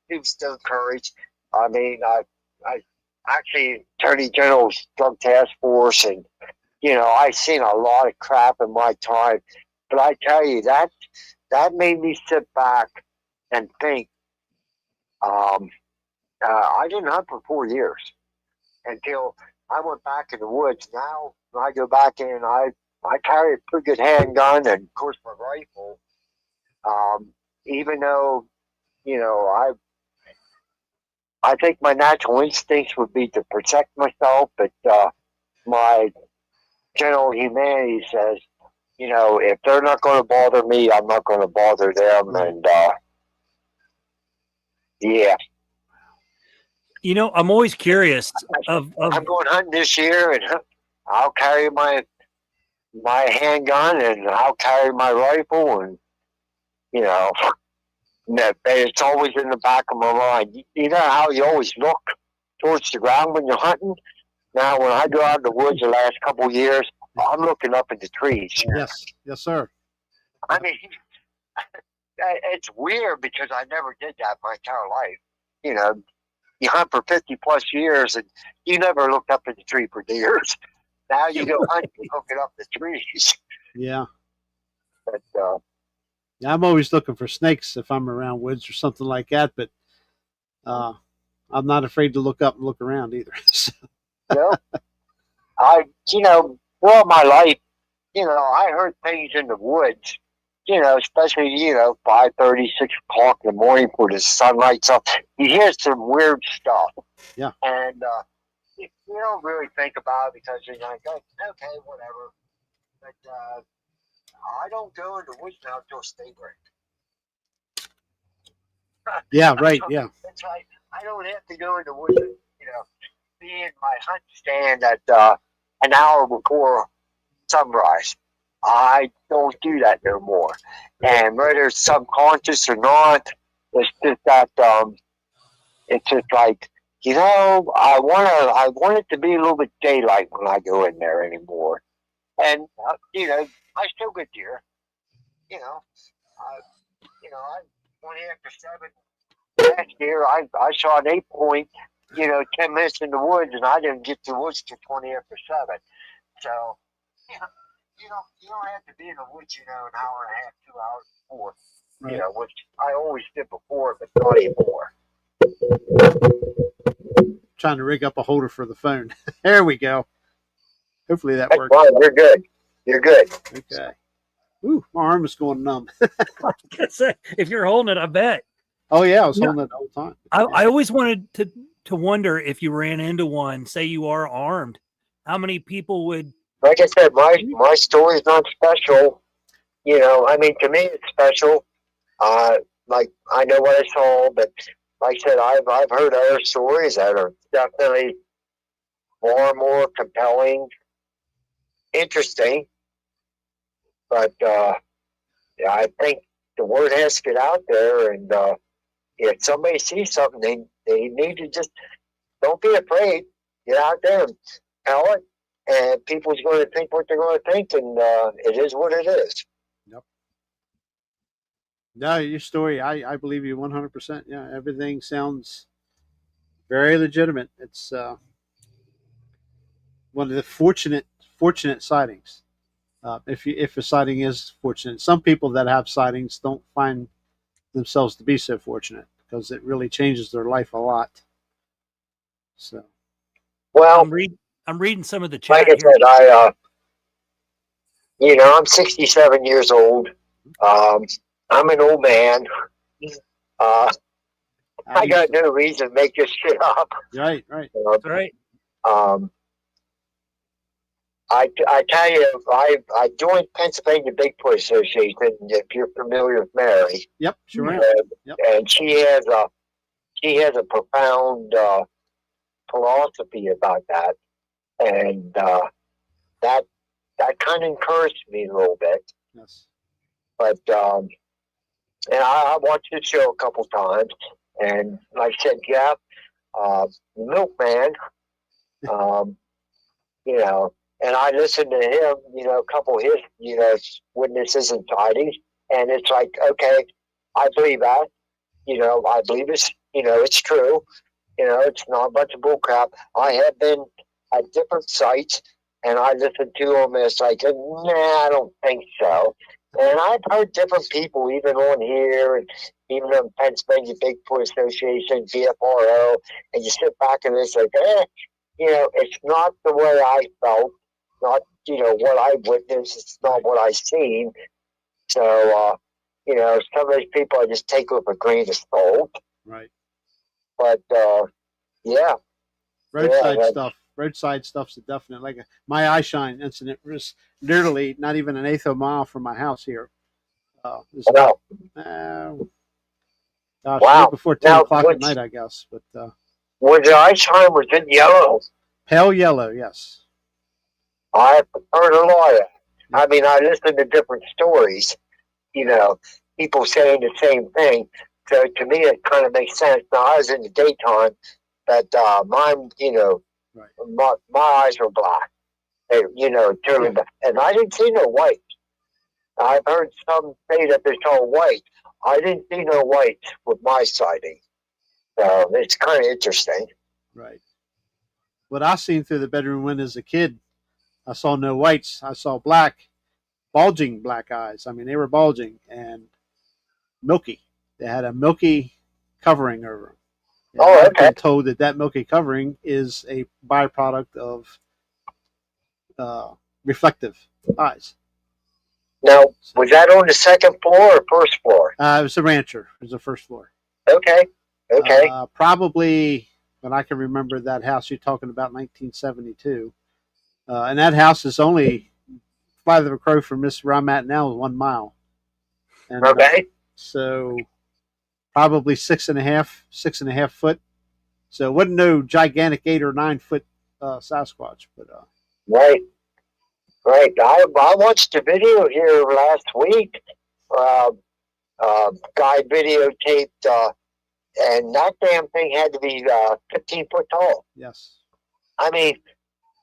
tombstone courage. I mean, I actually Attorney General's Drug Task Force, and I've seen a lot of crap in my time. But I tell you, that made me sit back and think. I didn't hunt for 4 years until I went back in the woods. Now, when I go back in, I carry a pretty good handgun and, of course, my rifle. Even though, I think my natural instincts would be to protect myself, but my general humanity says, if they're not going to bother me, I'm not going to bother them. And yeah. I'm always curious of I'm going hunting this year, and I'll carry my handgun, and I'll carry my rifle, and it's always in the back of my mind. You know how you always look towards the ground when you're hunting? Now, when I go out in the woods the last couple of years, I'm looking up at the trees. Yes, sir. I mean, it's weird because I never did that my entire life. You hunt for 50 plus years and you never looked up at the tree for years. Now you go hunting and looking up the trees. Yeah. But Yeah, I'm always looking for snakes if I'm around woods or something like that, but I'm not afraid to look up and look around either. So, You throughout my life, I heard things in the woods, especially, 5:30, 6 o'clock in the morning before the sun lights up. You hear some weird stuff. yeah, And you don't really think about it because you're like, "Oh, okay, whatever." But I don't go in the woods now until daybreak. yeah, right, yeah, It's like I don't have to go in the woods, be in my hunt stand at an hour before sunrise. I don't do that no more. And whether it's subconscious or not, it's just that it's just like, I want it to be a little bit daylight when I go in there anymore. And I still get deer. You know, I 20 after 7 last year. I saw an 8 point. 10 minutes in the woods, and I didn't get to the woods till 20 after 7. So, you know, you don't have to be in the woods, an hour and a half, 2 hours before. right. Which I always did before, but not anymore. Trying to rig up a holder for the phone. There we go. Hopefully that That's works. fine. You're good. You're good. Okay. Ooh, my arm is going numb. If you're holding it, I bet. Oh yeah, I was holding it the whole time. I always wanted to wonder if you ran into one. Say you are armed, how many people would? Like I said, my story's not special. To me, it's special. Like I know what I saw, but like I said, I've heard other stories that are definitely far more compelling, interesting. But yeah, I think the word has to get out there, and if somebody sees something, they need to just don't be afraid. Get out there and tell it, and people's going to think what they're going to think, and it is what it is. Yep. No, your story, I believe you 100%. Yeah, everything sounds very legitimate. It's one of the fortunate sightings. If a sighting is fortunate, some people that have sightings don't find themselves to be so fortunate because it really changes their life a lot. So, Well, I'm reading some of the like chat I here. said, I'm 67 years old. I'm an old man. I got no reason to make this shit up. right. Right. I tell you, I joined Pennsylvania Bigfoot Association. If you're familiar with Mary, Yep, sure. Yep. And she has a profound philosophy about that, and that kind of encouraged me a little bit. Yes. But and I watched the show a couple times, and like I said, Jeff, Milkman, and I listened to him, a couple of his, witnesses and sightings, and it's like, okay, I believe that, I believe it's true, it's not a bunch of bullcrap. I have been at different sites, and I listened to them, and it's like, nah, I don't think so. And I've heard different people, even on here, and even on Pennsylvania Bigfoot Association, BFRO, and you sit back and it's like, it's not the way I felt, not, what I witnessed, it's not what I seen. So, some of these people I just take with a grain of salt. Right. But, yeah. Roadside stuff's a definite. Like my eye shine incident was literally not even an eighth of a mile from my house here. About, wow. Before 10 o'clock at night, I guess. But was the eye shine was it yellow? Pale yellow, yes. I've heard a lot of that. I mean, I listened to different stories. People saying the same thing. So to me, it kind of makes sense. Now I was in the daytime, but mine, right. my eyes were black. They, totally black. And I didn't see no white. I've heard some say that they saw white. I didn't see no white with my sighting. So it's kind of interesting. Right. What I seen through the bedroom window as a kid, I saw no whites. I saw bulging black eyes. I mean, they were bulging, and milky. They had a milky covering over them. And Oh, I've okay. been told that milky covering is a byproduct of reflective eyes. Now, So, was that on the second floor or first floor? it was a rancher. It was the first floor. Okay. Okay. Probably, when I can remember that house you're talking about, 1972. And that house is only flight of a crow from this where I'm at now is 1 mile. And Okay. so probably 6.5 foot. So it wasn't no gigantic 8 or 9 foot Sasquatch, but Right. Right. I watched a video here last week. Guy videotaped, and that damn thing had to be 15 foot tall. yes, I mean,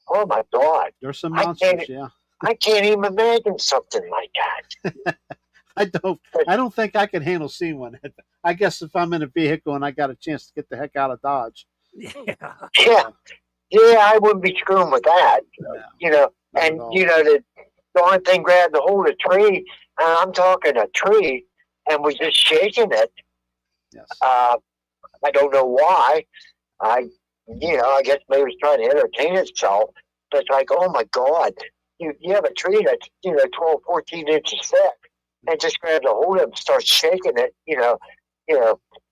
oh my God. there's some I monsters. can't- Yeah, I can't even imagine something like that. I don't think I could handle seeing one. I guess if I'm in a vehicle and I got a chance to get the heck out of Dodge. Yeah. Yeah. Yeah, I wouldn't be screwing with that. No, You know, not and at all. you know, the darn thing grabbed a hold of a tree, and I'm talking a tree, and was just shaking it. Yes. I don't know why. I guess maybe it was trying to entertain itself. But it's like, oh my God, you have a tree that's 12, 14 inches thick, and just grabs a hold of it and starts shaking it.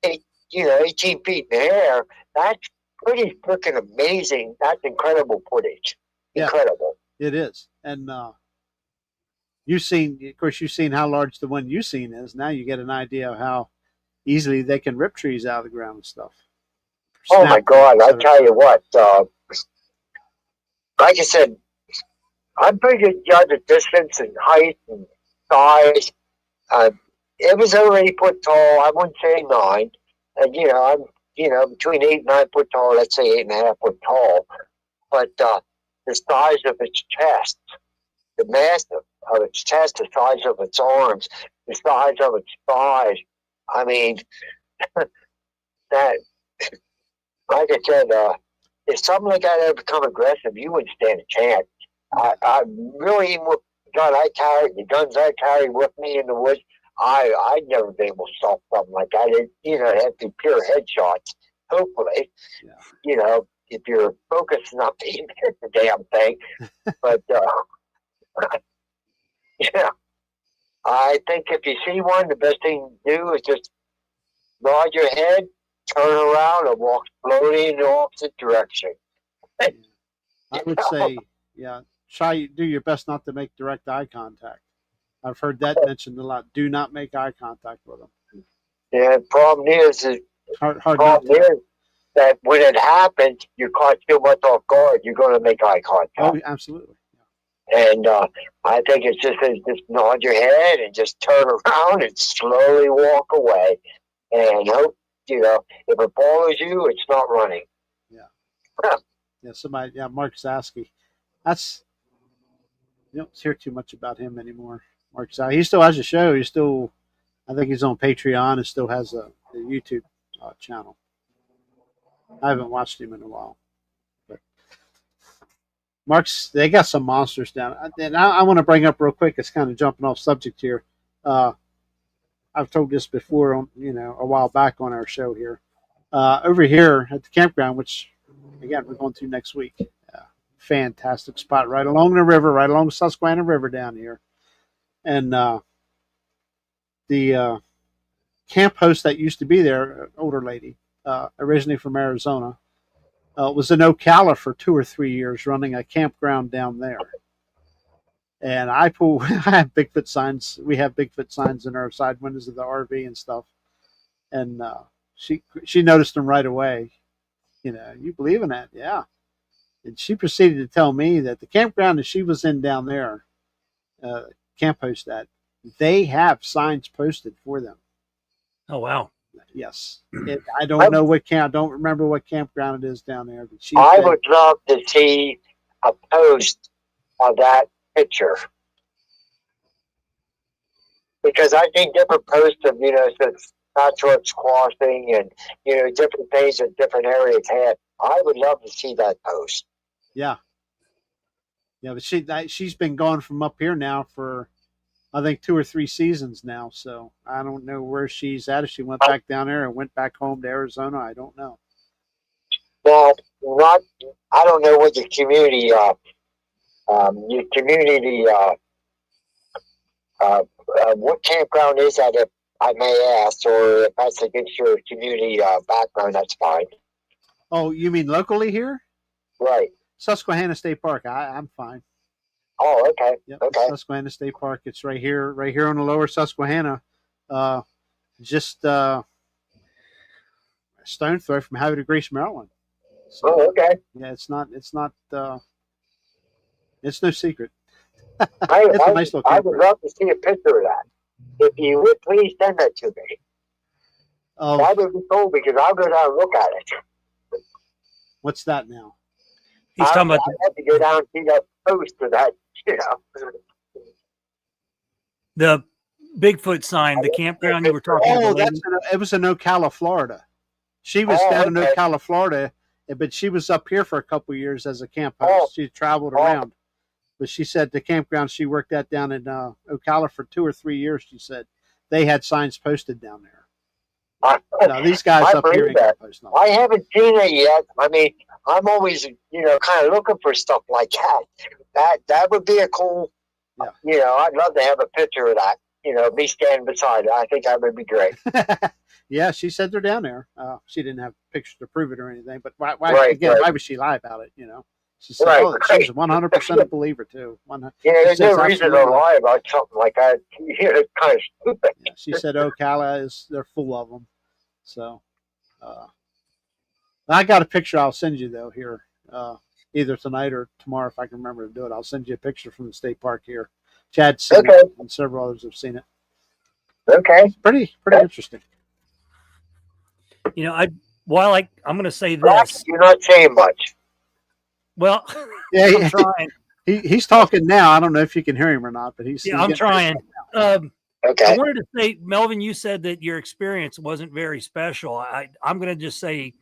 18 feet in the air. That's pretty freaking amazing. That's incredible footage. Yeah. Incredible. It is. And you've seen how large the one you've seen is. Now you get an idea of how easily they can rip trees out of the ground and stuff. Oh my Snap God! them, I tell you what. Like I said, I'm pretty good judge of distance and height and size. It was over 8 foot tall. I wouldn't say 9. And I'm between 8 and 9 foot tall. Let's say 8.5 foot tall. But the size of its chest, the mass of its chest, the size of its arms, the size of its thighs. I mean, that. Like I said, if something like that ever become aggressive, you wouldn't stand a chance. I really, even with the guns I carried with me in the woods, I'd never been able to stop something like that. It had to be pure headshots. Hopefully, if you're focused enough to even hit the damn thing. But yeah, I think if you see one, the best thing to do is just nod your head, turn around, and walk slowly in the opposite direction. I would say, yeah, do your best not to make direct eye contact. I've heard that mentioned a lot. Do not make eye contact with them. Yeah, the problem is that when it happens, you're caught so much off guard, you're going to make eye contact. Oh, absolutely. And I think it's just nod your head and just turn around and slowly walk away, and hope if it follows you, it's not running. Yeah. Yeah. Mark Zasky. That's you don't hear too much about him anymore. Mark Zasky. He still has a show. I think he's on Patreon and still has a YouTube channel. I haven't watched him in a while. But they got some monsters down. And I want to bring up real quick. It's kind of jumping off subject here. I've told this before on a while back on our show here. Over here at the campground, which again we're going to next week. Fantastic spot right along the river, right along the Susquehanna River down here. And the camp host that used to be there, an older lady, originally from Arizona, was in Ocala for 2 or 3 years running a campground down there. And I have Bigfoot signs. We have Bigfoot signs in our side windows of the RV and stuff. And she noticed them right away. You believe in that? Yeah. And she proceeded to tell me that the campground that she was in down there, camp host that, they have signs posted for them. Oh, wow. Yes. I don't know I don't remember what campground it is down there. But I would love to see a post of that picture. Because I think different posts of, Sasquatch crossing and, different things that different areas have. I would love to see that post. Yeah. Yeah, but she's been gone from up here now for I think 2 or 3 seasons now. So I don't know where she's at. If she went back down there and went back home to Arizona, I don't know. Now, not I don't know what your community what campground is that, if I may ask, or if that's against your community background, that's fine. Oh, you mean locally here? Right. Susquehanna State Park. I'm fine. Oh, okay. Yep. Okay. Susquehanna State Park. It's right here on the lower Susquehanna. Just a stone throw from Havre de Grace, Maryland. So, Oh, okay. yeah, it's not it's no secret. I It's a nice little I would campground. love to see a picture of that. If you would please send that to me. Oh, That would be cool, because I'll go down and look at it. what's that now? He's talking about I have to go down and see that post for that, you know. the Bigfoot sign, the campground you were talking Oh, about. it was in Ocala, Florida. She was down in Ocala, Florida, but she was up here for a couple of years as a camp host. She traveled around. But she said the campground she worked at down in Ocala for 2 or 3 years, she said they had signs posted down there. Now, these guys up here ain't gonna post nothing. I haven't seen it yet. I mean, I'm always, kind of looking for stuff like that. That would be a cool, I'd love to have a picture of that. Me standing beside it. I think that would be great. Yeah, she said they're down there. She didn't have pictures to prove it or anything. But why would she lie about it? She said, she's 100% a believer too. There's no reason to lie about something like that. It's kind of stupid. Yeah, she said Ocala they're full of them. So, I got a picture I'll send you though here, either tonight or tomorrow if I can remember to do it. I'll send you a picture from the state park here. Chad's seen it, and several others have seen it. Okay, it's pretty interesting. I'm going to say this. You're not saying much. Well, yeah, I'm trying. He's talking now. I don't know if you can hear him or not, but he's I'm trying. Okay. I wanted to say, Melvin, you said that your experience wasn't very special. I'm going to just say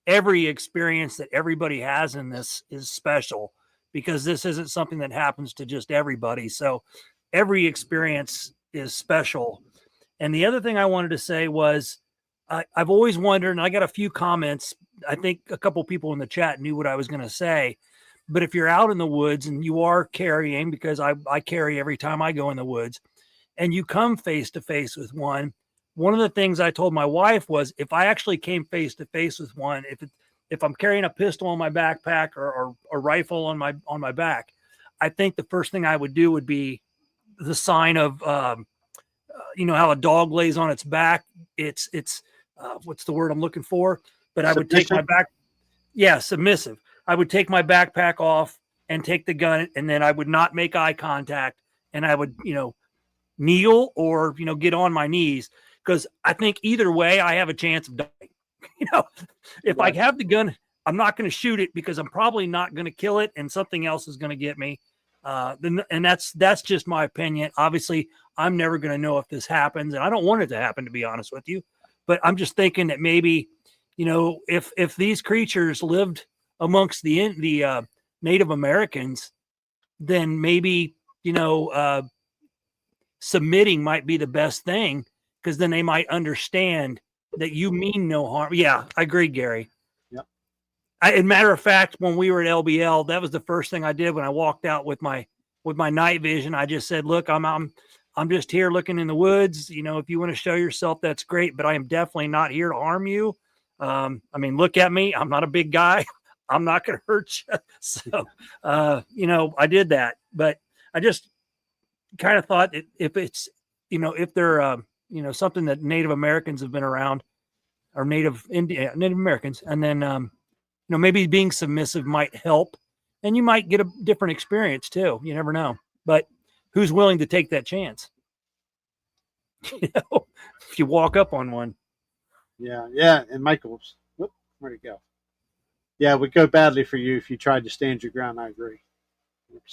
every experience that everybody has in this is special, because this isn't something that happens to just everybody. So every experience is special. And the other thing I wanted to say was I've always wondered, and I got a few comments. I think a couple people in the chat knew what I was going to say. But if you're out in the woods and you are carrying, because I carry every time I go in the woods, and you come face to face with one of the things I told my wife was, if I actually came face to face with one, if I'm carrying a pistol on my backpack or a rifle on my back, I think the first thing I would do would be the sign of, how a dog lays on its back. It's what's the word I'm looking for? But I would take my back. Yeah, submissive. I would take my backpack off and take the gun, and then I would not make eye contact, and I would, kneel or, get on my knees, because I think either way I have a chance of dying. If I have the gun, I'm not going to shoot it because I'm probably not going to kill it, and something else is going to get me. And that's just my opinion. Obviously, I'm never going to know if this happens, and I don't want it to happen, to be honest with you. But I'm just thinking that maybe, if these creatures lived amongst the Native Americans, then maybe, submitting might be the best thing, because then they might understand that you mean no harm. Yeah, I agree, Gary. Yep. As a matter of fact, when we were at LBL, that was the first thing I did when I walked out with my night vision. I just said, look, I'm just here looking in the woods. If you want to show yourself, that's great, but I am definitely not here to harm you. Look at me. I'm not a big guy. I'm not going to hurt you. So, I did that, but I just kind of thought if it's, if they're, something that Native Americans have been around, or Native Americans, and then, maybe being submissive might help, and you might get a different experience too. You never know, but who's willing to take that chance? If you walk up on one. Yeah. And Michael's, where'd it go? Yeah, it would go badly for you if you tried to stand your ground. I agree,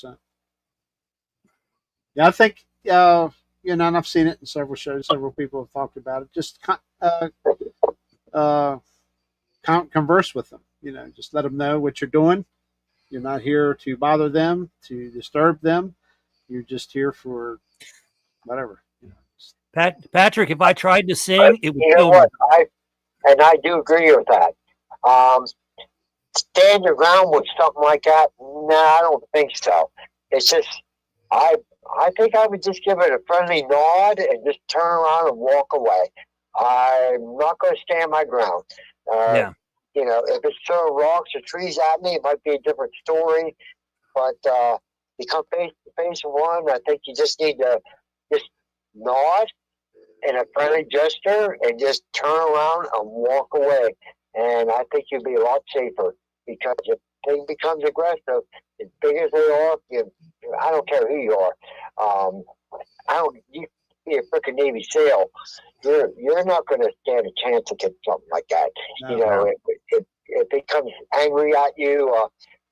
100%. Yeah, I think and I've seen it in several shows. Several people have talked about it. Just converse with them. Just let them know what you're doing. You're not here to bother them, to disturb them. You're just here for whatever. Patrick, if I tried to sing, it would You know kill what? me. I do agree with that. Stand your ground with something like that? Nah, I don't think so. It's just I think I would just give it a friendly nod and just turn around and walk away. I'm not going to stand my ground. Yeah. You know, if it's throwing rocks or trees at me, it might be a different story. But you come face to face with one, I think you just need to just nod in a friendly gesture and just turn around and walk away. And I think you'll be a lot safer because if thing becomes aggressive, as big as they are, I don't care who you are. You be a freaking Navy SEAL. You're not going to stand a chance against something like that. No. You know, if it comes angry at you,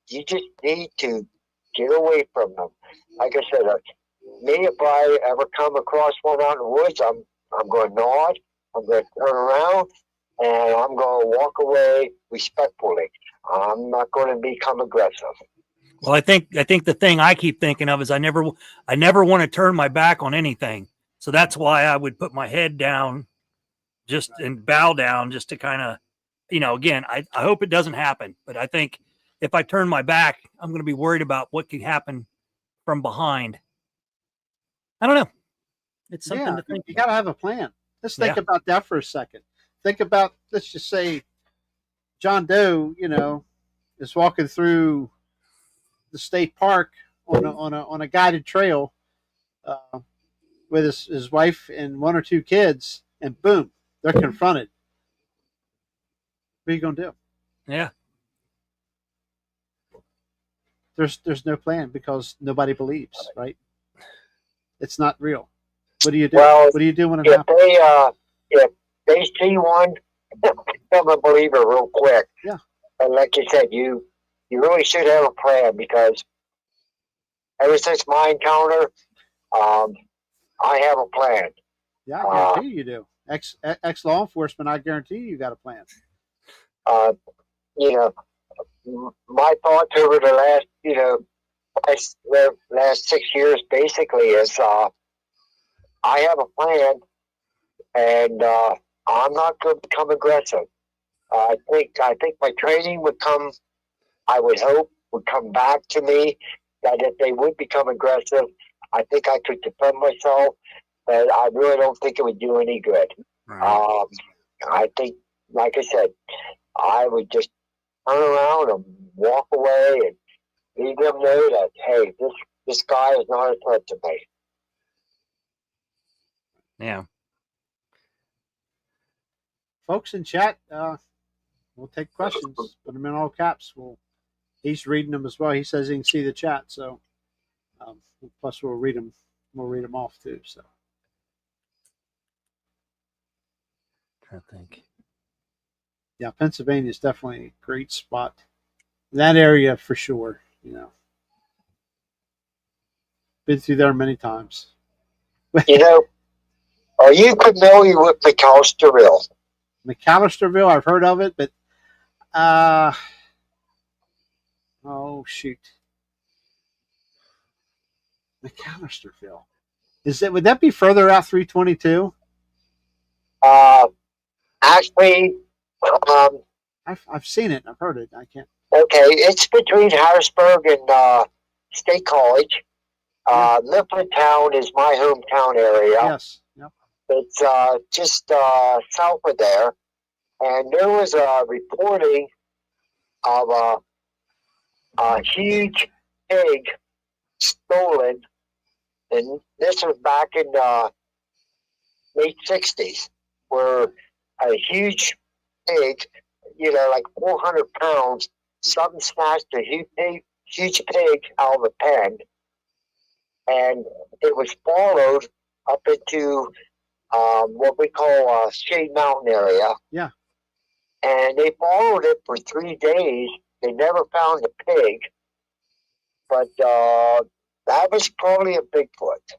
you just need to get away from them. Like I said, me, if I ever come across one out in the woods, I'm going to nod, I'm going to turn around, and I'm going to walk away respectfully. I'm not going to become aggressive. Well, I think the thing I keep thinking of is I never want to turn my back on anything. So that's why I would put my head down and bow down just to kind of, again, I hope it doesn't happen. But I think if I turn my back, I'm going to be worried about what could happen from behind. I don't know. It's something to think. You got to have a plan. Let's think about that for a second. Think about, let's just say John Doe, is walking through the state park on a guided trail with his wife and one or two kids, and boom, they're confronted. What are you going to do? Yeah. There's no plan because nobody believes, right? It's not real. What do you do? Well, what do you do when it happens? If they see one, become a believer real quick. Yeah. And like you said, you really should have a plan because ever since my encounter, I have a plan. Yeah, I guarantee you do. Ex law enforcement, I guarantee you got a plan. My thoughts over the last 6 years basically is I have a plan, and I'm not going to become aggressive. I think my training would come. I would hope would come back to me that if they would become aggressive, I think I could defend myself. But I really don't think it would do any good. Right. I think, like I said, I would just turn around and walk away and leave them know that, hey, this guy is not a threat to me. Yeah. Folks in chat, we'll take questions. Put them in all caps. He's reading them as well. He says he can see the chat, so plus we'll read them. We'll read them off too. So I think. Yeah, Pennsylvania is definitely a great spot. That area for sure. Been through there many times. Are you familiar with McAllisterville? McAllisterville, I've heard of it, but oh shoot, McAllisterville. Would that be further out 322? Actually, I've seen it. I've heard it. I can't. Okay, it's between Harrisburg and State College. Mifflintown is my hometown area. Yes. Yep. It's just south of there, and there was a reporting of a huge pig stolen, and this was back in the late '60s, where a huge pig, like 400 pounds, something snatched a huge pig out of a pen, and it was followed up into what we call Shade Mountain area. Yeah. And they followed it for 3 days. They never found the pig, but that was probably a Bigfoot.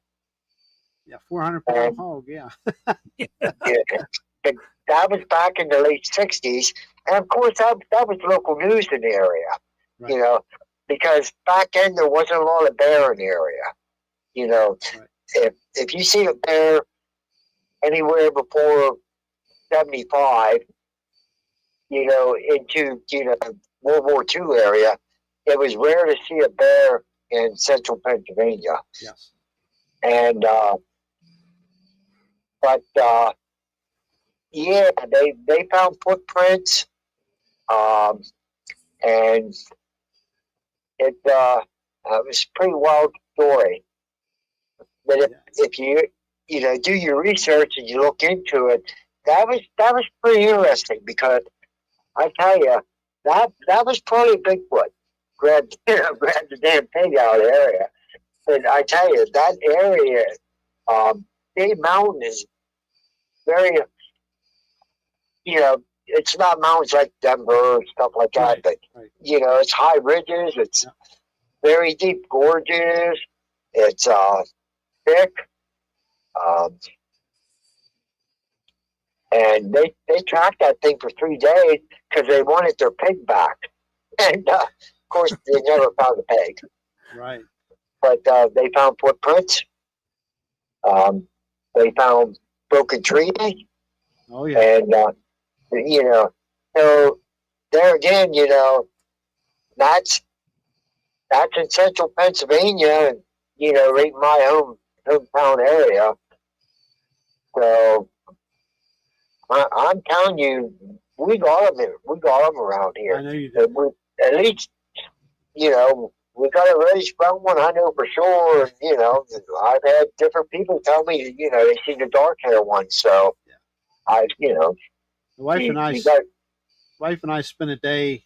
Yeah, 400-pound hog. Yeah. That was back in the late '60s, and of course that was local news in the area. Right. Because back then there wasn't a lot of bear in the area. if you see a bear anywhere before 75, into World War II area, it was rare to see a bear in central Pennsylvania. Yes. And but yeah, they found footprints, and it was a pretty wild story. But if you do your research and you look into it, that was pretty interesting, because I tell you, that was probably Bigfoot grabbed grabbed the damn pig out of the area. But I tell you, that area, Big Mountain is very, it's not mountains like Denver or stuff like that, but it's high ridges, it's very deep gorges, it's thick, and they tracked that thing for 3 days because they wanted their pig back, and of course they never found the pig. Right. But they found footprints. They found broken trees. Oh yeah. And so there again, that's in central Pennsylvania, and right in my hometown area. So I'm telling you, we got them. We got them around here. I know you do. At least, we got a reddish brown one. I know for sure. I've had different people tell me, they see the dark hair one. So, the wife and I spent a day.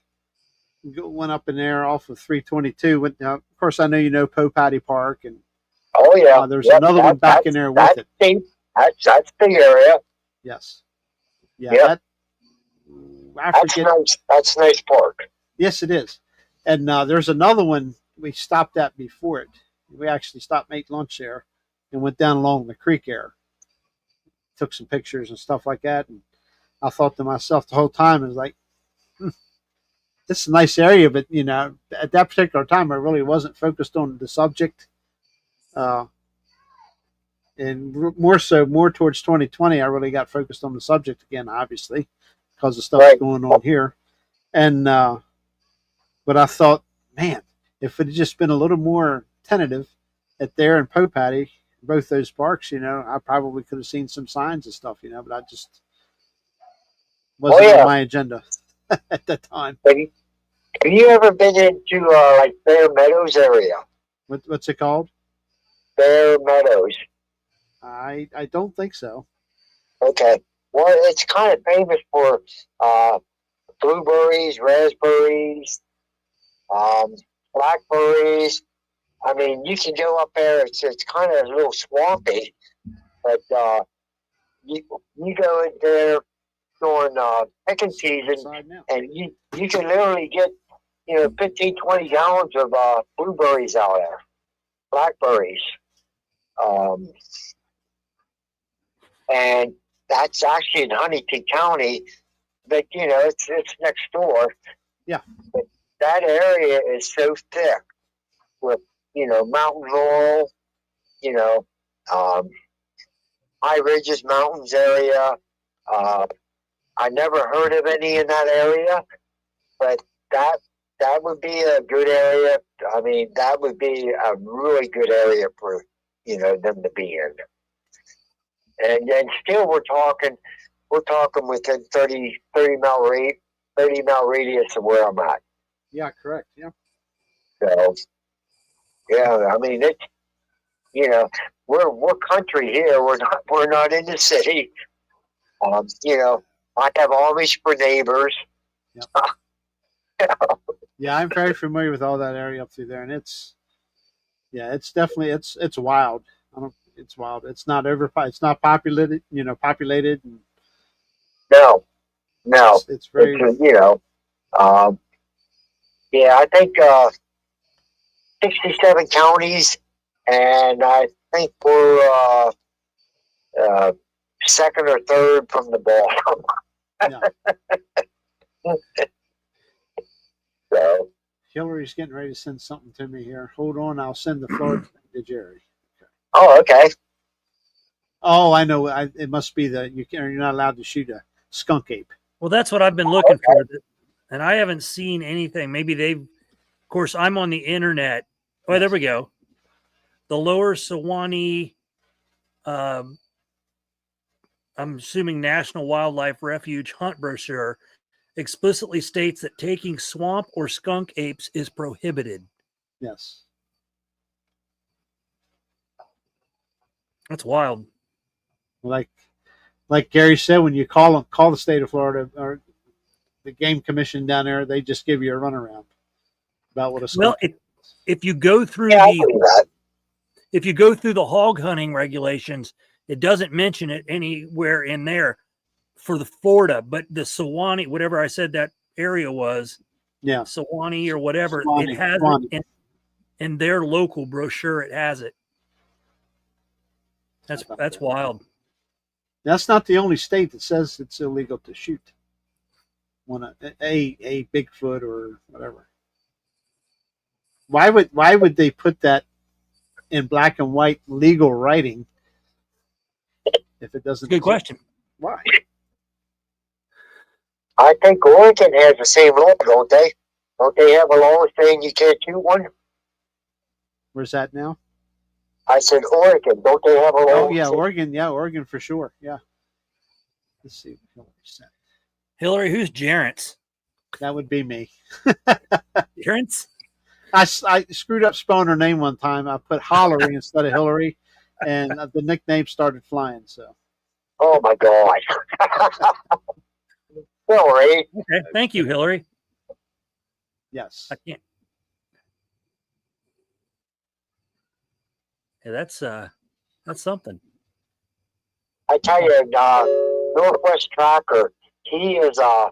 Went up in there off of 322. Of course, I know Poe Patty Park, and oh yeah, there's another one back in there with it. That's the area. Yes. Yeah. That's nice. That's a nice park. Yes, it is. And there's another one we stopped at before it. We actually stopped, made lunch there, and went down along the creek there. Took some pictures and stuff like that. And I thought to myself the whole time, it was like, this is a nice area, but at that particular time, I really wasn't focused on the subject. And more towards 2020, I really got focused on the subject again, obviously, because of stuff going on here. And but I thought, man, if it had just been a little more tentative at there in Poe Patty, both those parks, I probably could have seen some signs and stuff, but I just wasn't on my agenda at that time. Have you ever been into like Bear Meadows area? What's it called? Bear Meadows. I don't think so. Okay. Well, it's kind of famous for blueberries, raspberries, blackberries. I mean, you can go up there. It's kind of a little swampy, but you go in there during picking season, and you can literally get 15, 20 gallons of blueberries out there, blackberries, and that's actually in Huntington County, but it's next door. Yeah. But that area is so thick with mountain laurel, high ridges, mountains area. I never heard of any in that area, but that would be a good area. I mean, that would be a really good area for them to be in. And still, we're talking within 30 mile radius of where I'm at. Yeah, correct. Yeah. So, yeah, I mean it's we're country here. We're not in the city. I have Amish for neighbors. Yep. Yeah, I'm very familiar with all that area up through there, and it's definitely it's wild. It's wild. It's not It's not populated. Populated. And no. It's very. Yeah, I think 67 counties, and I think we're second or third from the bottom. Yeah. So Hillary's getting ready to send something to me here. Hold on, I'll send the Florida to Jerry. Okay. Oh, okay. Oh, I know. It must be you're not allowed to shoot a skunk ape. Well, that's what I've been looking for, and I haven't seen anything. Maybe they've. Of course, I'm on the internet. Oh, there we go. The Lower Sewanee. I'm assuming National Wildlife Refuge hunt brochure explicitly states that taking swamp or skunk apes is prohibited. Yes. That's wild. Like Gary said, when you call the state of Florida or the game commission down there, they just give you a runaround about what a skunk. Well, if you go through if you go through the hog hunting regulations, it doesn't mention it anywhere in there for the Florida, but the Sewanee, whatever I said that area was, yeah, Sewanee or whatever, Sewanee, it has Sewanee. it in their local brochure. It has it. That's wild. That's not the only state that says it's illegal to shoot when a Bigfoot or whatever. Why would they put that in black and white legal writing if it doesn't? Good question. Why? I think Oregon has the same law, don't they? Don't they have a law saying you can't shoot one? Where's that now? I said Oregon. Don't they have a law? Oh yeah, Oregon. Yeah, Oregon for sure. Yeah. Let's see what Hillary said. Hillary, who's Jarence? That would be me. Jarence? I screwed up spelling her name one time. I put Hollery instead of Hillary, and the nickname started flying. So. Oh my God. Hillary. Okay, thank you, Hillary. Yes. I can't. Yeah, that's something. I tell you, Northwest Tracker, he is a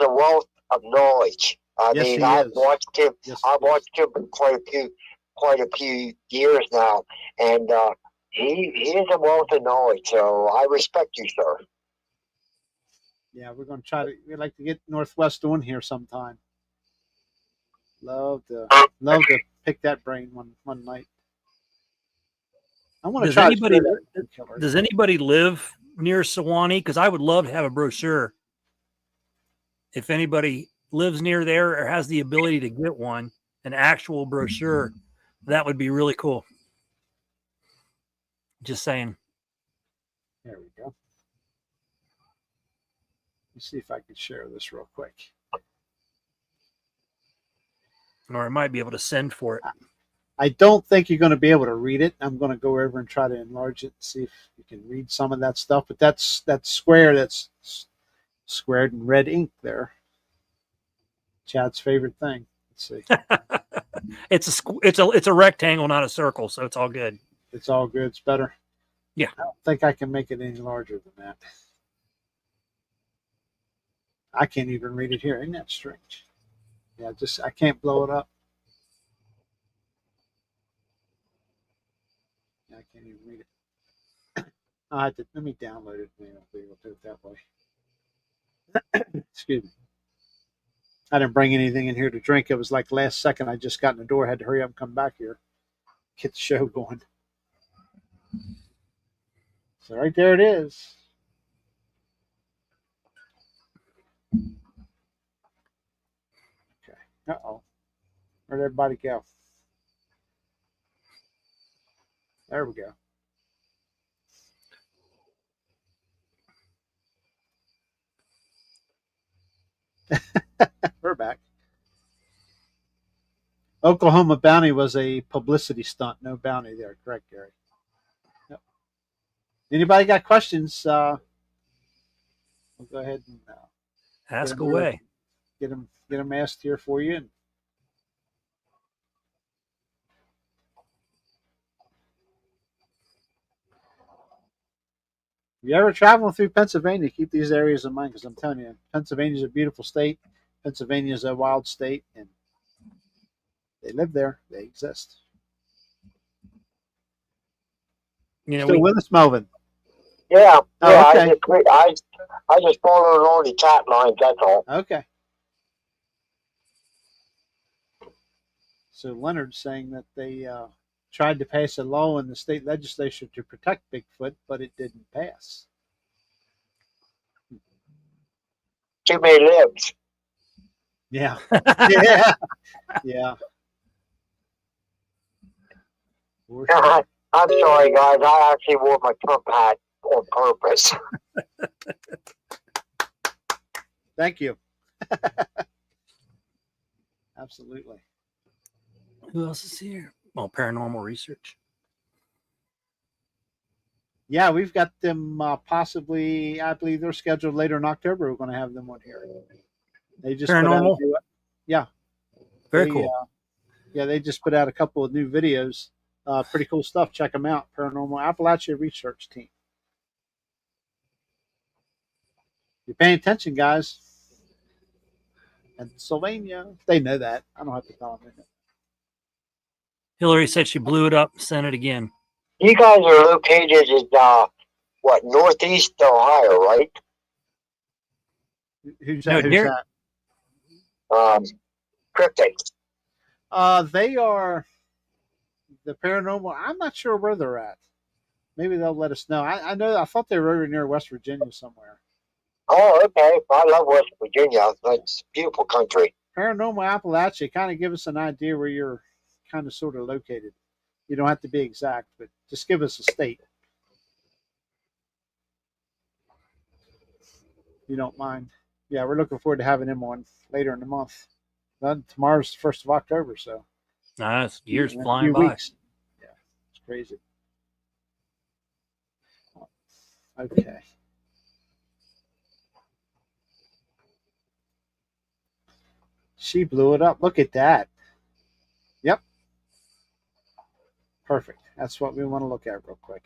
wealth of knowledge. I Yes, mean, he I've is. watched him. Yes, I've watched him for quite a few years now, and he is a wealth of knowledge. So I respect you, sir. Yeah, we're going to try to. We'd like to get Northwest on here sometime. Love to pick that brain one night. I want to try. Does anybody live near Sewanee? Because I would love to have a brochure. If anybody lives near there or has the ability to get one, an actual brochure, that would be really cool. Just saying. There we go. Let's see if I can share this real quick. Or I might be able to send for it. I don't think you're going to be able to read it. I'm going to go over and try to enlarge it and see if you can read some of that stuff. But that's square. That's squared in red ink there. Chad's favorite thing. Let's see. It's a rectangle, not a circle, so it's all good. It's all good. It's better. Yeah. I don't think I can make it any larger than that. I can't even read it here. Isn't that strange? Yeah, I can't blow it up. Yeah, I can't even read it. Let me download it. Maybe I'll be able to do it that way. Excuse me. I didn't bring anything in here to drink. It was like last second. I just got in the door. Had to hurry up and come back here. Get the show going. So right there it is. Okay. Uh-oh. Where'd everybody go? There we go. We're back. Oklahoma bounty was a publicity stunt. No bounty there. Correct, Gary. Yep. Anybody got questions? We'll go ahead and ask away. Get them asked here for you. And if you ever traveling through Pennsylvania, keep these areas in mind because I'm telling you, Pennsylvania is a beautiful state. Pennsylvania is a wild state, and they live there. They exist. Still with us, Melvin? Yeah. Oh, okay. I just followed all the chat lines. That's all. Okay. So Leonard's saying that they tried to pass a law in the state legislature to protect Bigfoot, but it didn't pass. Too many limbs. Yeah. Yeah. Yeah. For sure. I'm sorry, guys. I actually wore my Trump hat on purpose. Thank you. Absolutely. Who else is here? Well, paranormal research. Yeah, we've got them possibly. I believe they're scheduled later in October. We're going to have them on here. They just Paranormal? Yeah. Very cool. Yeah, they just put out a couple of new videos. Pretty cool stuff. Check them out. Paranormal Appalachia Research Team. You're paying attention, guys. Pennsylvania. They know that. I don't have to tell them. Hillary said she blew it up. Sent it again. You guys are located in Northeast Ohio, right? Who's No, that? Who's near- that? Cryptids. They are the paranormal. I'm not sure where they're at. Maybe they'll let us know. I know. I thought they were over near West Virginia somewhere. Oh, okay. I love West Virginia. It's a beautiful country. Paranormal Appalachia kind of give us an idea where you're kind of sort of located. You don't have to be exact, but just give us a state. You don't mind. Yeah, we're looking forward to having him on later in the month. Tomorrow's the 1st of October, so Nice. Years in a flying few by. weeks. Yeah, it's crazy. Okay. She blew it up. Look at that. Yep. Perfect. That's what we want to look at real quick.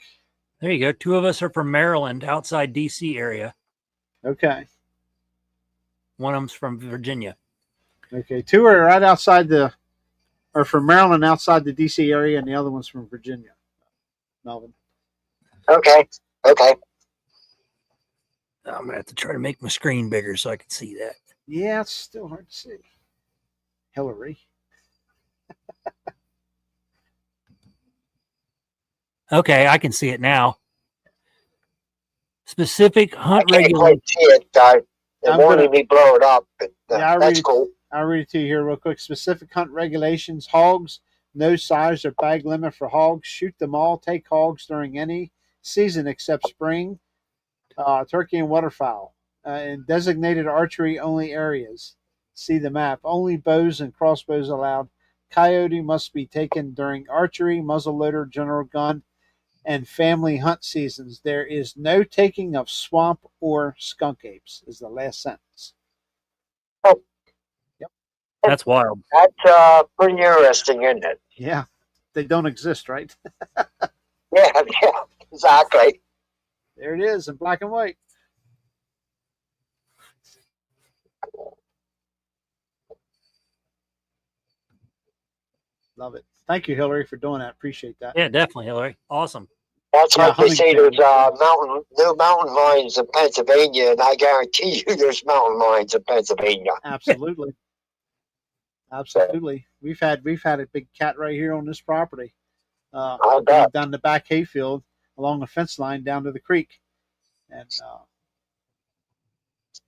There you go. 2 of us are from Maryland, outside DC area. Okay. One of them's from Virginia. Okay. 2 are right outside or from Maryland, outside the DC area, and the other one's from Virginia. Melvin. Okay. I'm going to have to try to make my screen bigger so I can see that. Yeah, it's still hard to see. Hillary. Okay, I can see it now. Specific I hunt can't regulations. quite see it. They wanted me blow it up, but Yeah, that's cool. I'll read it to you here real quick. Specific hunt regulations. Hogs, no size or bag limit for hogs. Shoot them all. Take hogs during any season except spring. Turkey and waterfowl. In designated archery only areas. See the map. Only bows and crossbows allowed. Coyote must be taken during archery, muzzleloader, general gun, and family hunt seasons. There is no taking of swamp or skunk apes, is the last sentence. Yep. That's wild. That's pretty interesting, isn't it? Yeah. They don't exist, right? Yeah, exactly. There it is in black and white. Love it. Thank you, Hillary, for doing that. Appreciate that. Yeah, definitely, Hillary. Awesome. That's Yeah, like they say Huntington. there's no mountain lions in Pennsylvania, and I guarantee you there's mountain lions in Pennsylvania. Absolutely. Absolutely. We've had a big cat right here on this property. I bet. Down the back hayfield along the fence line down to the creek. And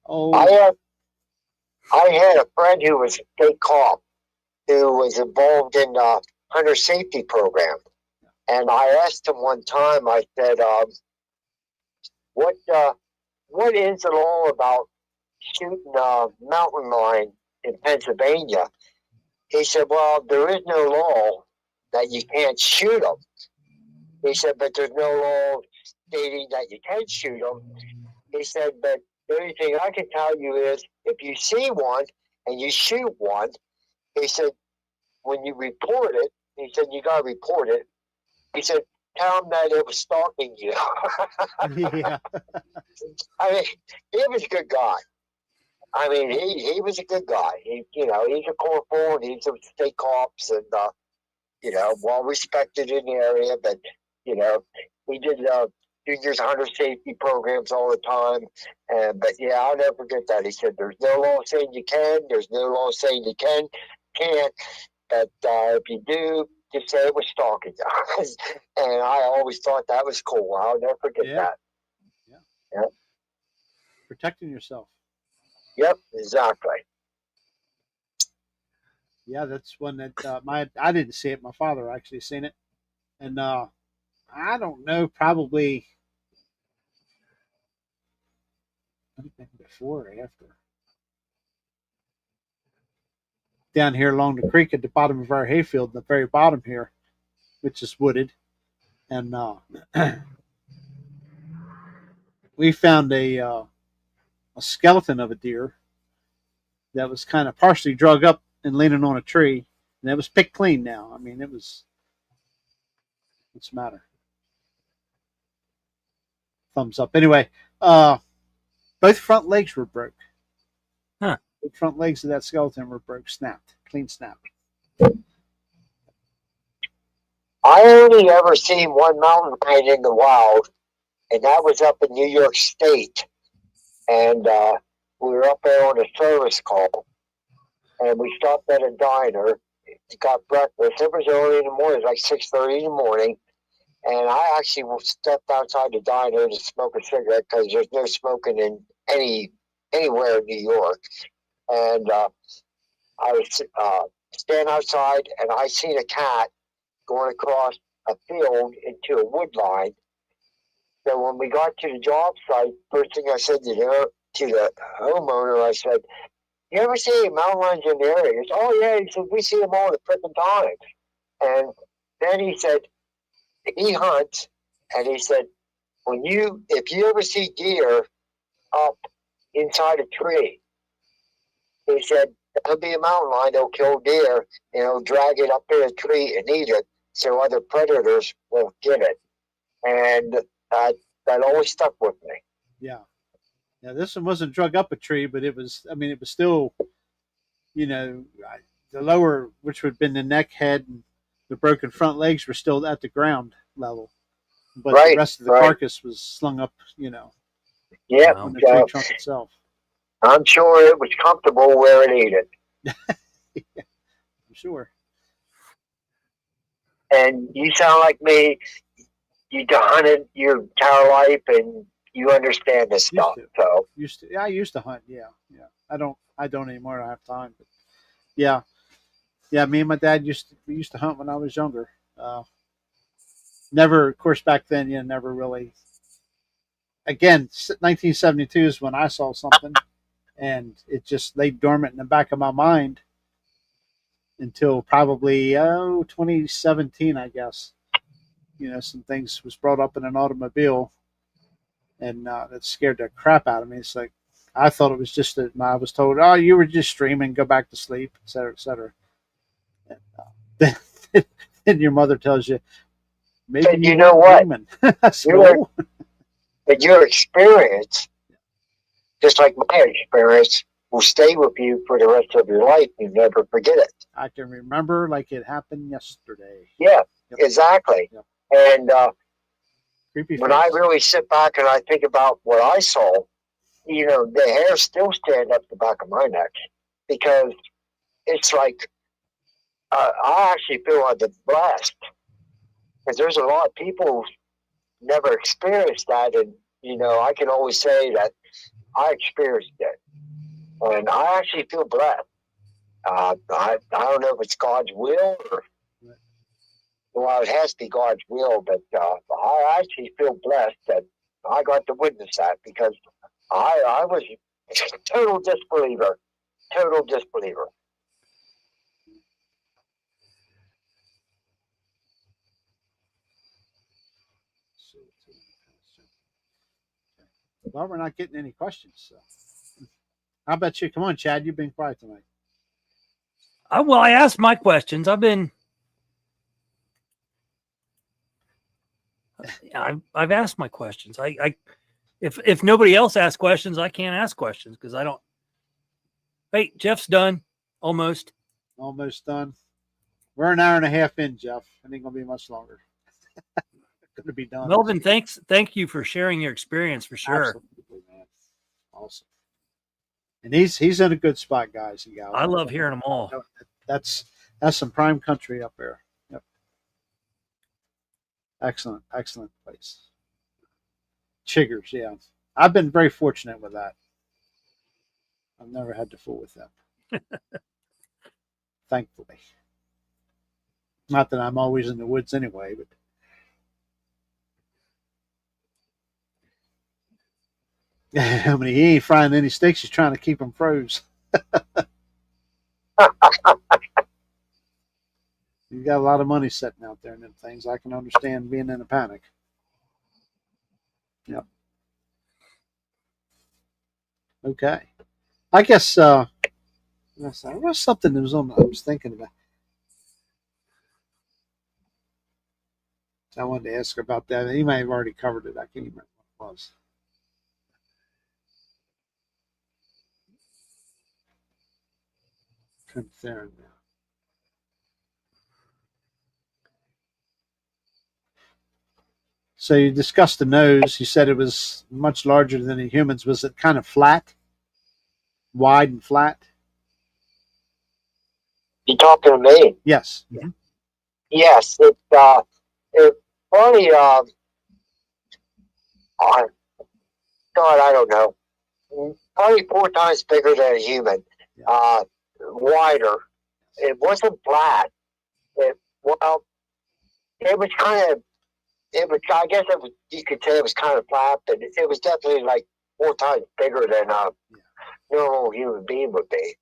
I had a friend who was a state cop who was involved in the hunter safety program. And I asked him one time, I said, what is it all about shooting a mountain lion in Pennsylvania? He said, well, there is no law that you can't shoot them. He said, but there's no law stating that you can shoot them. He said, but the only thing I can tell you is if you see one and you shoot one, he said, when you report it, he said, you got to report it. He said, tell him that it was stalking you. yeah. I mean, he was a good guy. I mean, he was a good guy. He's a corporal and he's a state cops and, well respected in the area. But, he did juniors hunter safety programs all the time. But yeah, I'll never forget that. He said, there's no law saying you can. There's no law saying you can't. But if you do, just say it was stalking guys. And I always thought that was cool. I'll never forget Yeah. that. Yeah. Yep. Protecting yourself. Yep, exactly. Yeah, that's one that I didn't see it. My father actually seen it, and I don't know, probably before or after. Down here along the creek at the bottom of our hayfield, the very bottom here, which is wooded, and we found a skeleton of a deer that was kind of partially drug up and leaning on a tree, and it was picked clean now. I mean, it was. What's the matter? Thumbs up. Anyway, both front legs were broke. Huh. The front legs of that skeleton were broke, snapped, clean snapped. I only ever seen one mountain lion in the wild, and that was up in New York State. And we were up there on a service call, and we stopped at a diner, got breakfast. It was early in the morning, it was like 6:30 in the morning. And I actually stepped outside the diner to smoke a cigarette because there's no smoking in anywhere in New York. And I was standing outside, and I seen a cat going across a field into a wood line. So when we got to the job site, first thing I said to the homeowner, I said, "You ever see any mountain lions in the area?" He said, "Oh yeah." He said, "We see them all the freaking time." And then he said, he hunts, and he said, if you ever see deer up inside a tree, he said, there'll be a mountain lion, they'll kill deer, and they'll drag it up in a tree and eat it so other predators won't get it. And that always stuck with me. Yeah. Yeah, this one wasn't drug up a tree, but it was, I mean, it was still, the lower, which would have been the neck, head, and the broken front legs were still at the ground level. But Right, the rest of the carcass was slung up, yeah, on the tree trunk itself. I'm sure it was comfortable where it ate it. Yeah, I'm sure. And you sound like me. You hunted your entire life, and you understand this stuff. So I used to hunt. Yeah. I don't anymore. I don't have time. But yeah. Me and my dad we used to hunt when I was younger. Never, of course, back then, never really. Again, 1972 is when I saw something, and it just lay dormant in the back of my mind until probably 2017, I guess. Some things was brought up in an automobile, and that scared the crap out of me. It's like I thought it was just that I was told, "Oh, you were just dreaming. Go back to sleep," et cetera, et cetera. And then your mother tells you, "Maybe you know what? Dreaming." No. But your experience, just like my experience, will stay with you for the rest of your life. You never forget it. I can remember like it happened yesterday. Yeah, yep. Exactly. Yep. And creepy when face. I really sit back and I think about what I saw, the hair still stand up the back of my neck, because it's like I actually feel like I'm blessed, because there's a lot of people who never experienced that, and I can always say that I experienced it, and I actually feel blessed. I don't know if it's God's will or, well, it has to be God's will, but I actually feel blessed that I got to witness that, because I was a total disbeliever. Well, we're not getting any questions. So, how about you? Come on, Chad. You've been quiet tonight. Well, I asked my questions. I've asked my questions. If nobody else asks questions, I can't ask questions because I don't. Hey, Jeff's done. Almost done. We're an hour and a half in, Jeff. It ain't gonna be much longer. Going to be done. Melvin, thank you for sharing your experience, for sure. Absolutely, man. Awesome. And he's in a good spot, guys and gals. I love hearing them all. That's some prime country up there. Yep. Excellent, excellent place. Chiggers, yeah. I've been very fortunate with that. I've never had to fool with them. Thankfully. Not that I'm always in the woods anyway, but I mean, he ain't frying any steaks. He's trying to keep them froze. You got a lot of money sitting out there in them things. I can understand being in a panic. Yep. Okay. I guess there was something that was on. I was thinking about. I wanted to ask her about that. He may have already covered it. I can't even remember what it was. There now. So you discussed the nose. You said it was much larger than the humans. Was it kind of flat, wide and flat? You talking to me? Yes. Mm-hmm. Yes. It probably God, I don't know. Probably 4 times bigger than a human. Yeah. Wider. It wasn't flat. It was kind of. It was. I guess it was. You could say it was kind of flat, but it was definitely like 4 times bigger than a normal human being would be.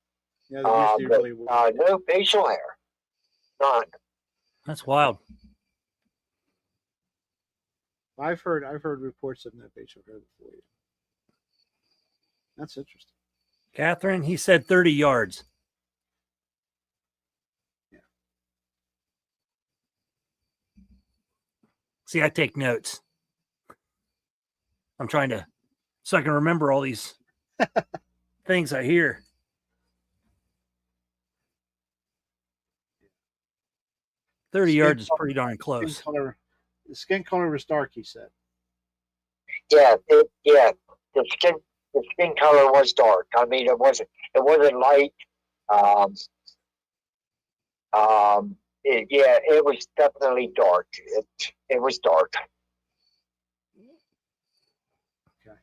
Yeah, but, really no facial hair. None. That's wild. I've heard reports of no facial hair before. That's interesting. Catherine, he said 30 yards. Yeah. See, I take notes. I'm trying to, so I can remember all these things I hear. The 30 yards is pretty darn close. The skin color was dark, he said. Yeah, the skin color was dark. I mean, it wasn't light. It was definitely dark. It was dark. Okay.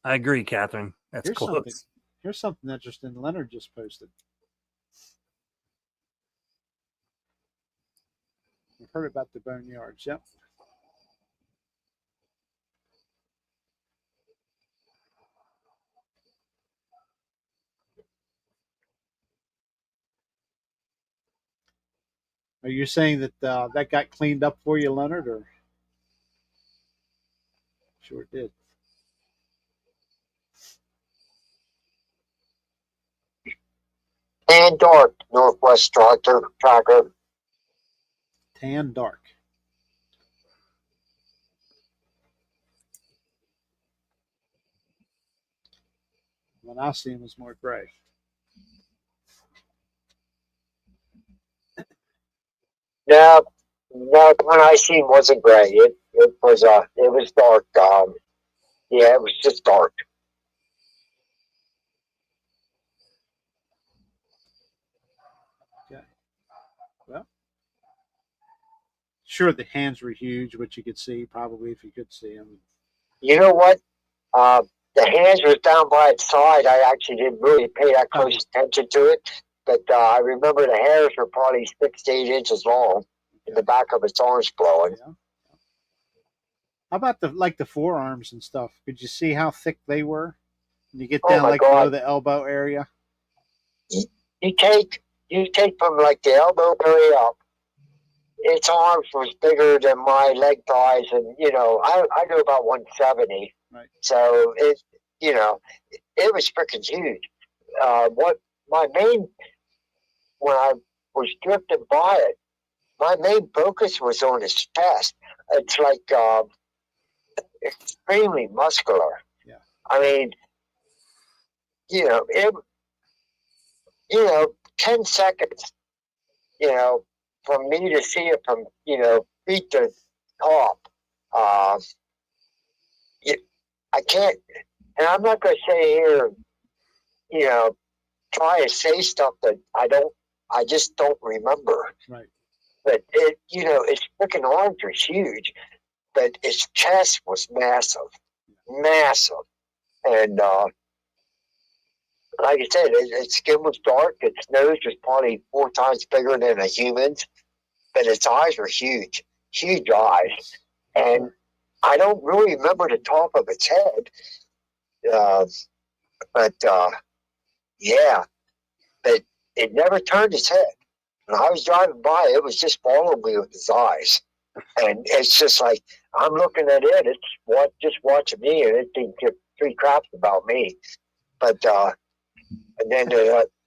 I agree, Catherine. That's close. Here's something interesting Leonard just posted. I've heard about the boneyards. Yep. Are you saying that that got cleaned up for you, Leonard, or? Sure it did. Tan dark, Northwest Tracker. Tan dark. When I see him, was more gray. No, when I seen wasn't gray. It was dark. It was just dark. Okay. Well, sure, the hands were huge, which you could see probably if you could see them. You know what? The hands was down by its side. I actually didn't really pay that close attention to it, but I remember the hairs were probably 6 to 8 inches long in the back of its arms blowing. Yeah. How about the forearms and stuff? Could you see how thick they were? When you get down below the elbow area. You take from like the elbow area up. Its arms was bigger than my leg thighs, and I do about 170. Right. So it was freaking huge. When I was drifting by it, my main focus was on its chest. It's like extremely muscular. Yeah. I mean, 10 seconds, for me to see it from, feet to top. I can't, and I'm not going to say here, try to say stuff that I just don't remember. Right. but its freaking arms are huge, but its chest was massive, massive, and like I said, its skin was dark. Its nose was probably 4 times bigger than a human's, but its eyes were huge, huge eyes. And I don't really remember the top of its head, uh, but yeah, but it never turned its head. When I was driving by, it was just following me with its eyes. And it's just like, I'm looking at it, it's just watching me, and it didn't give three craps about me. But and then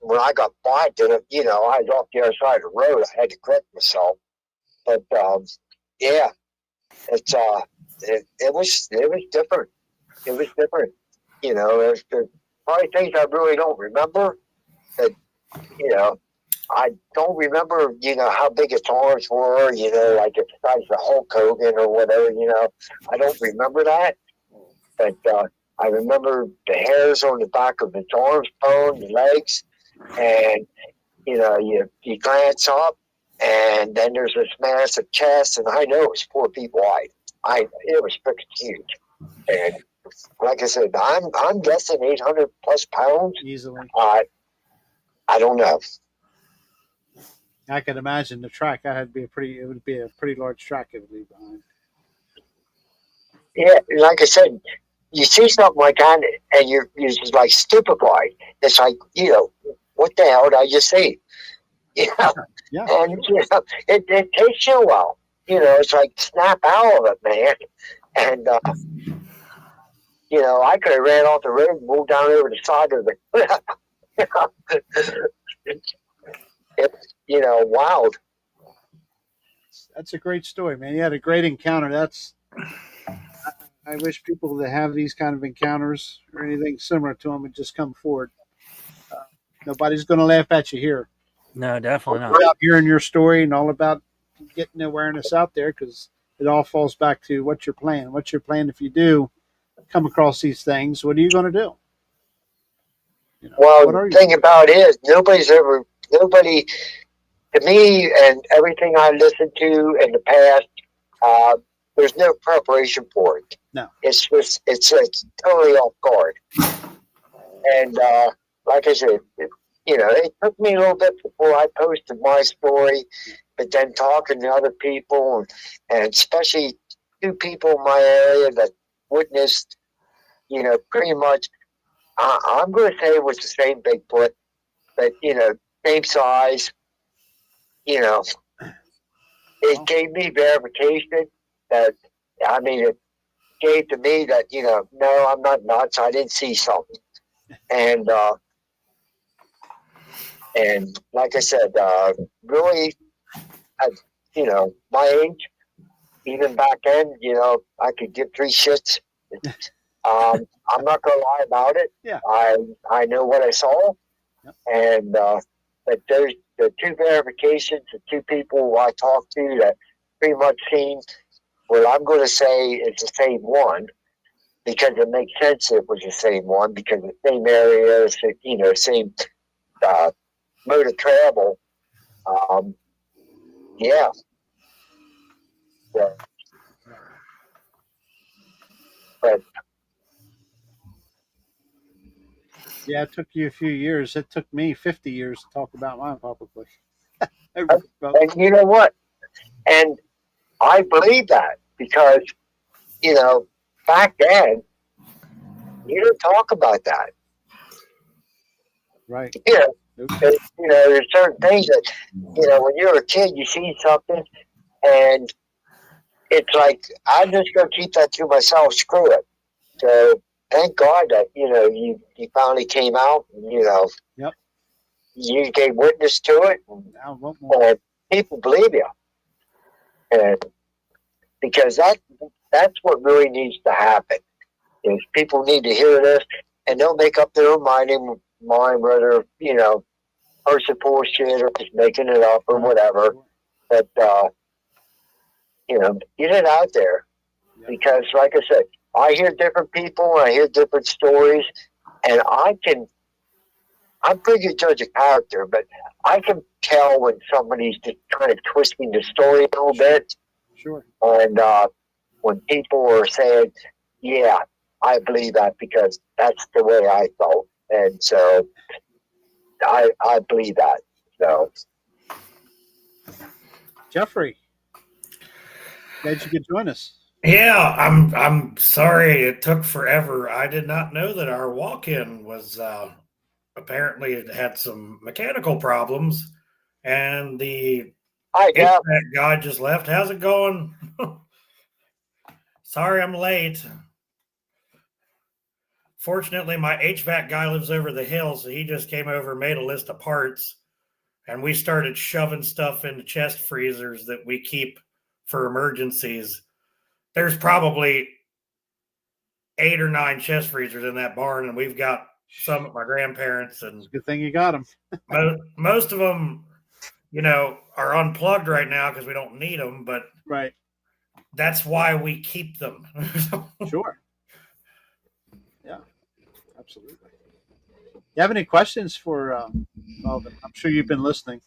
when I got by, I was off the other side of the road. I had to correct myself. But yeah, it was different. It was different. There's probably things I really don't remember. But I don't remember, how big its arms were. Like it's the size of Hulk Hogan or whatever. I don't remember that. But I remember the hairs on the back of its arms, bone, the legs, and you glance up, and then there's this massive chest, and I know it was 4 feet wide. It was freaking huge, and like I said, I'm guessing 800 plus pounds easily. I don't know. I can imagine the track. That would be it would be a pretty large track it would leave behind. Yeah, like I said, you see something like that, and you're just like stupefied. It's like, what the hell did I just see? Yeah. And it takes you a while. It's like snap out of it, man. And I could have ran off the road and moved down over the side of the it's wild. That's a great story, man. You had a great encounter. I wish people that have these kind of encounters or anything similar to them would just come forward. Nobody's going to laugh at you here. No, definitely not. We're out hearing your story and all about getting awareness out there, because it all falls back to what you're playing. What's your plan if you do come across these things? What are you going to do? Well, the thing about it is, nobody, to me, and everything I listened to in the past, there's no preparation for it. No. It's totally off guard. And like I said, it took me a little bit before I posted my story, but then talking to other people, and especially 2 people in my area that witnessed, pretty much, I'm going to say it was the same Bigfoot, but, same size, it gave me verification that, it gave to me that, no, I'm not nuts. I didn't see something. And like I said, really, my age, even back then, I could give 3 shits. I'm not going to lie about it. Yeah. I know what I saw. Yep. And, but there's the 2 verifications, the 2 people I talked to that pretty much seen what I'm going to say is the same one, because it makes sense it was the same one, because the same area, same mode of travel. Yeah. But yeah, it took you a few years. It took me 50 years to talk about mine publicly. and you know what? And I believe that, because, back then, you didn't talk about that. Right. Yeah. There's certain things that, when you're a kid, you see something, and it's like, I'm just going to keep that to myself. Screw it. So thank God that, you finally came out, and, Yep. you gave witness to it, and people believe you. And because that's what really needs to happen, is people need to hear this, and they'll make up their own mind whether, person full of shit or just making it up or whatever. But, get it out there. Yep. Because, like I said, I hear different people, and I hear different stories, and I can I'm pretty good judge of character, but I can tell when somebody's just kind of twisting the story a little bit. Sure. And when people are saying, yeah, I believe that because that's the way I felt. And so I believe that. So, Jeffrey, glad you could join us. Yeah, I'm sorry it took forever. I did not know that our walk-in was apparently it had some mechanical problems, and the I yeah, HVAC guy just left. How's it going? Sorry, I'm late. Fortunately, my HVAC guy lives over the hill, so he just came over, made a list of parts, and we started shoving stuff into chest freezers that we keep for emergencies. There's probably 8 or 9 chest freezers in that barn, and we've got some at my grandparents. And It's a good thing you got them. most of them, are unplugged right now because we don't need them. But Right. that's why we keep them. Sure. Yeah, absolutely. You have any questions for Melvin? I'm sure you've been listening.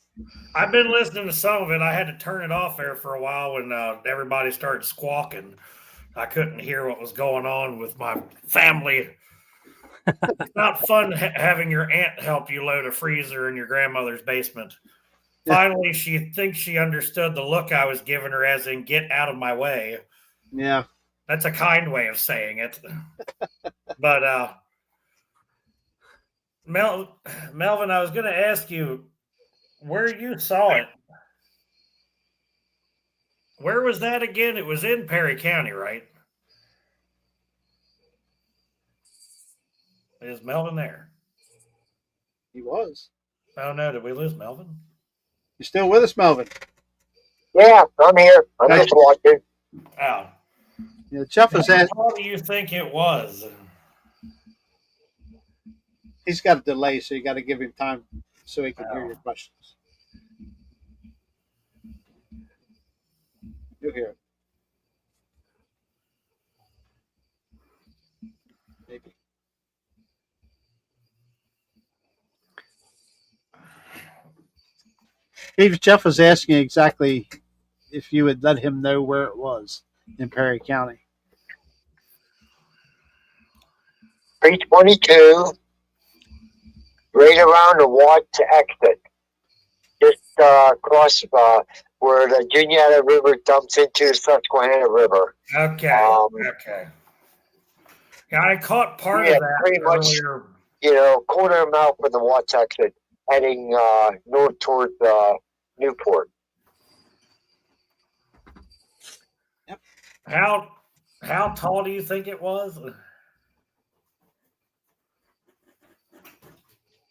I've been listening to some of it. I had to turn it off there for a while when everybody started squawking. I couldn't hear what was going on with my family. It's not fun having your aunt help you load a freezer in your grandmother's basement. Finally, she thinks she understood the look I was giving her, as in, get out of my way. Yeah. That's a kind way of saying it. But Melvin, I was going to ask you where you saw it. Where was that again? It was in Perry County, right? Is Melvin there? He was. Oh, no. Did we lose Melvin? You still with us, Melvin? yeah, I'm here. I'm Hey. just watching. Oh. Yeah, Jeff was asking. What do you think it was? He's got a delay, so you got to give him time so he can hear your questions. You'll hear it. Maybe. Jeff was asking exactly if you would let him know where it was in Perry County. 322, right around the Watts exit, just across where the Juniata River dumps into the Susquehanna River. Okay. Okay. Yeah, I caught part Yeah, of that pretty much. earlier. Corner mile from the Watts exit, heading north towards Newport. Yep. How tall do you think it was?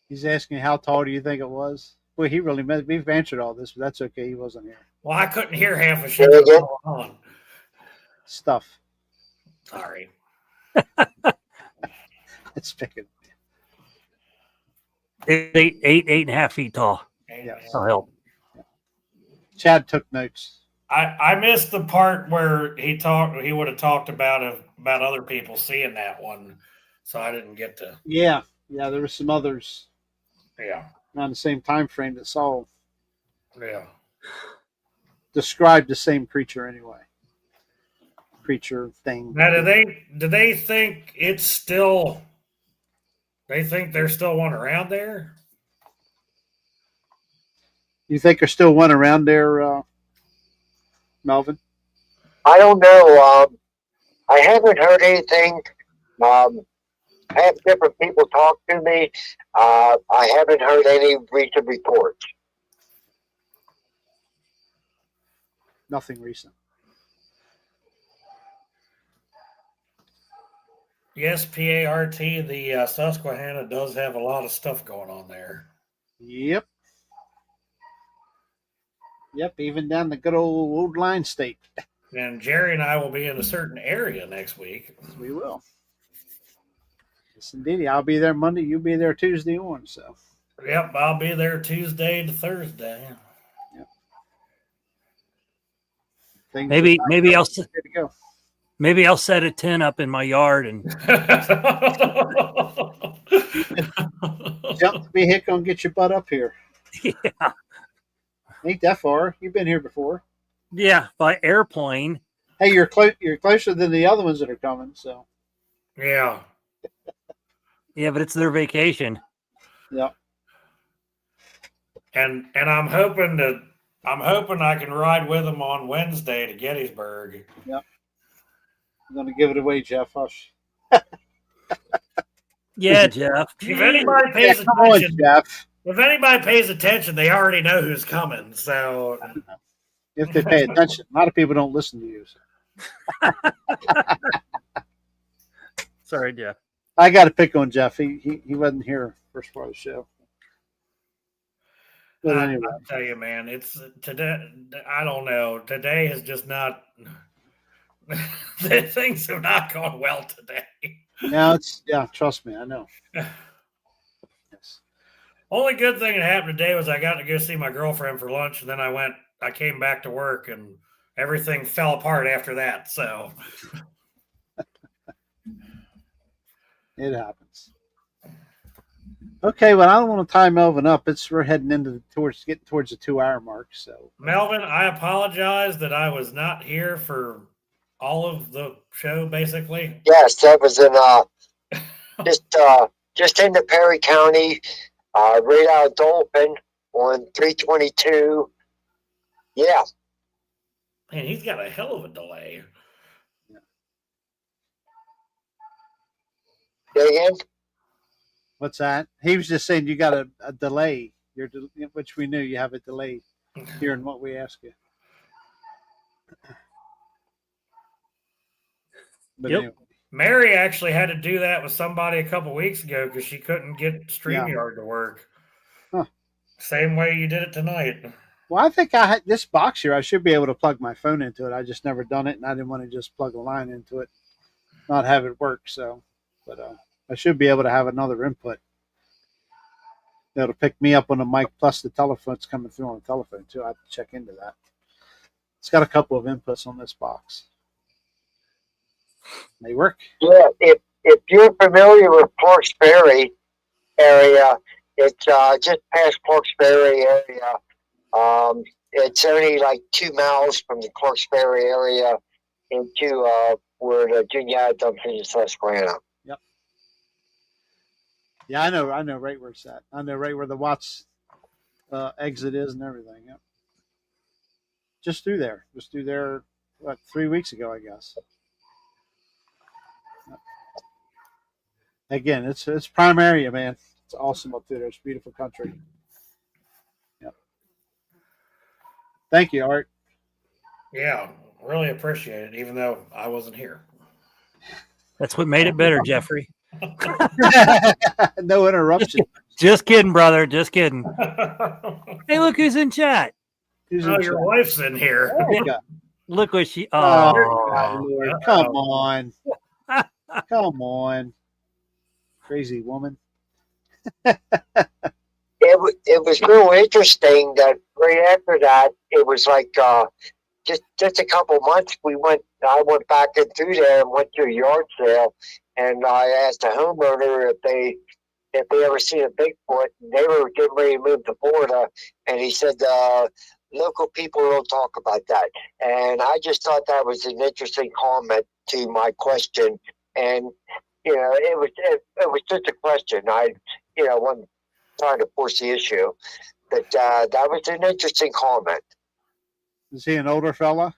He's asking how tall do you think it was? Well, he really meant, we've answered all this, but that's okay. He wasn't here. Well, I couldn't hear half of shit that was going on. Stuff. Sorry. It's picking. 8.5 feet tall. Yeah. That'll help. Chad took notes. I missed the part where he would have talked about other people seeing that one, so I didn't get to. Yeah, there were some others. Yeah. Around the same time frame that saw. Yeah. Described the same creature anyway. Creature thing. Now, do they think it's still? They think there's still one around there. You think there's still one around there, Melvin? I don't know. I haven't heard anything. I have different people talk to me. I haven't heard any recent reports. Nothing recent. Yes, PART, the Susquehanna does have a lot of stuff going on there. Yep, even down the good old line state. And Jerry and I will be in a certain area next week. We will. Yes, indeed. I'll be there Monday. You'll be there Tuesday on. So. Yep, I'll be there Tuesday to Thursday. Yep. Maybe I'll to go. Maybe I'll set a tent up in my yard and Jump the vehicle and get your butt up here. yeah, Ain't that far. You've been here before. yeah, by airplane. Hey, you're closer than the other ones that are coming. So Yeah. Yeah, but it's their vacation. yeah, And I'm hoping I can ride with them on Wednesday to Gettysburg. I'm going to give it away, Jeff. Hush. Yeah, Jeff. If anybody pays Come on, attention, Jeff. if anybody pays attention, they already know who's coming. So If they pay attention, a lot of people don't listen to you. So. Sorry, Jeff. I got to pick on Jeff. He wasn't here first part of the show. But anyway, I'll tell you, man, it's today. I don't know. Today has just not. Things have not gone well today. now trust me, I know. Yes. Only good thing that happened today was I got to go see my girlfriend for lunch, and then I came back to work, and everything fell apart after that. So It happens. Okay, well, I don't want to tie Melvin up. We're heading getting towards the 2-hour mark. So Melvin, I apologize that I was not here for all of the show, basically. Yes, that was in just into Perry County, right out of Dolphin on 322. Yeah. Man, he's got a hell of a delay. Say again? what's that? He was just saying you got a delay. Which we knew you have a delay hearing what we ask you. But Yep. anyway, Mary actually had to do that with somebody a couple weeks ago because she couldn't get StreamYard to work. Huh. Same way you did it tonight. well, I think I had this box here. I should be able to plug my phone into it. I just never done it, and I didn't want to just plug a line into it, not have it work. So, but I should be able to have another input. It'll pick me up on the mic plus the telephone's coming through on the telephone too. I have to check into that. It's got a couple of inputs on this box. They work. Yeah, if you're familiar with Clark's Ferry area, it's just past Clark's Ferry area. It's only like 2 miles from the Clark's Ferry area into where the junior high dumps in Susquehanna. Yep. Yeah, I know right where it's at. I know right where the Watts exit is and everything. Yep. Just through there. What, 3 weeks ago, I guess. Yep. Again, it's prime area, man. It's awesome up there. It's beautiful country. Yep. Thank you, Art. Yeah, really appreciate it, even though I wasn't here. That's what made it better, Jeffrey. No interruption. Just kidding, brother. Just kidding. Hey, look who's in chat. Who's Oh, in your chat? wife's in here. Yeah. Look what she. Oh, Oh, Lord. Come on. Come on. Crazy woman. It was real interesting that right after that, it was like just a couple months. I went back in through there and went to a yard sale, and I asked a homeowner if they ever seen a Bigfoot. And they were getting ready to move to Florida, and he said local people don't talk about that. And I just thought that was an interesting comment to my question. And it was just a question. I wasn't trying to force the issue, but that was an interesting comment. Is he an older fella?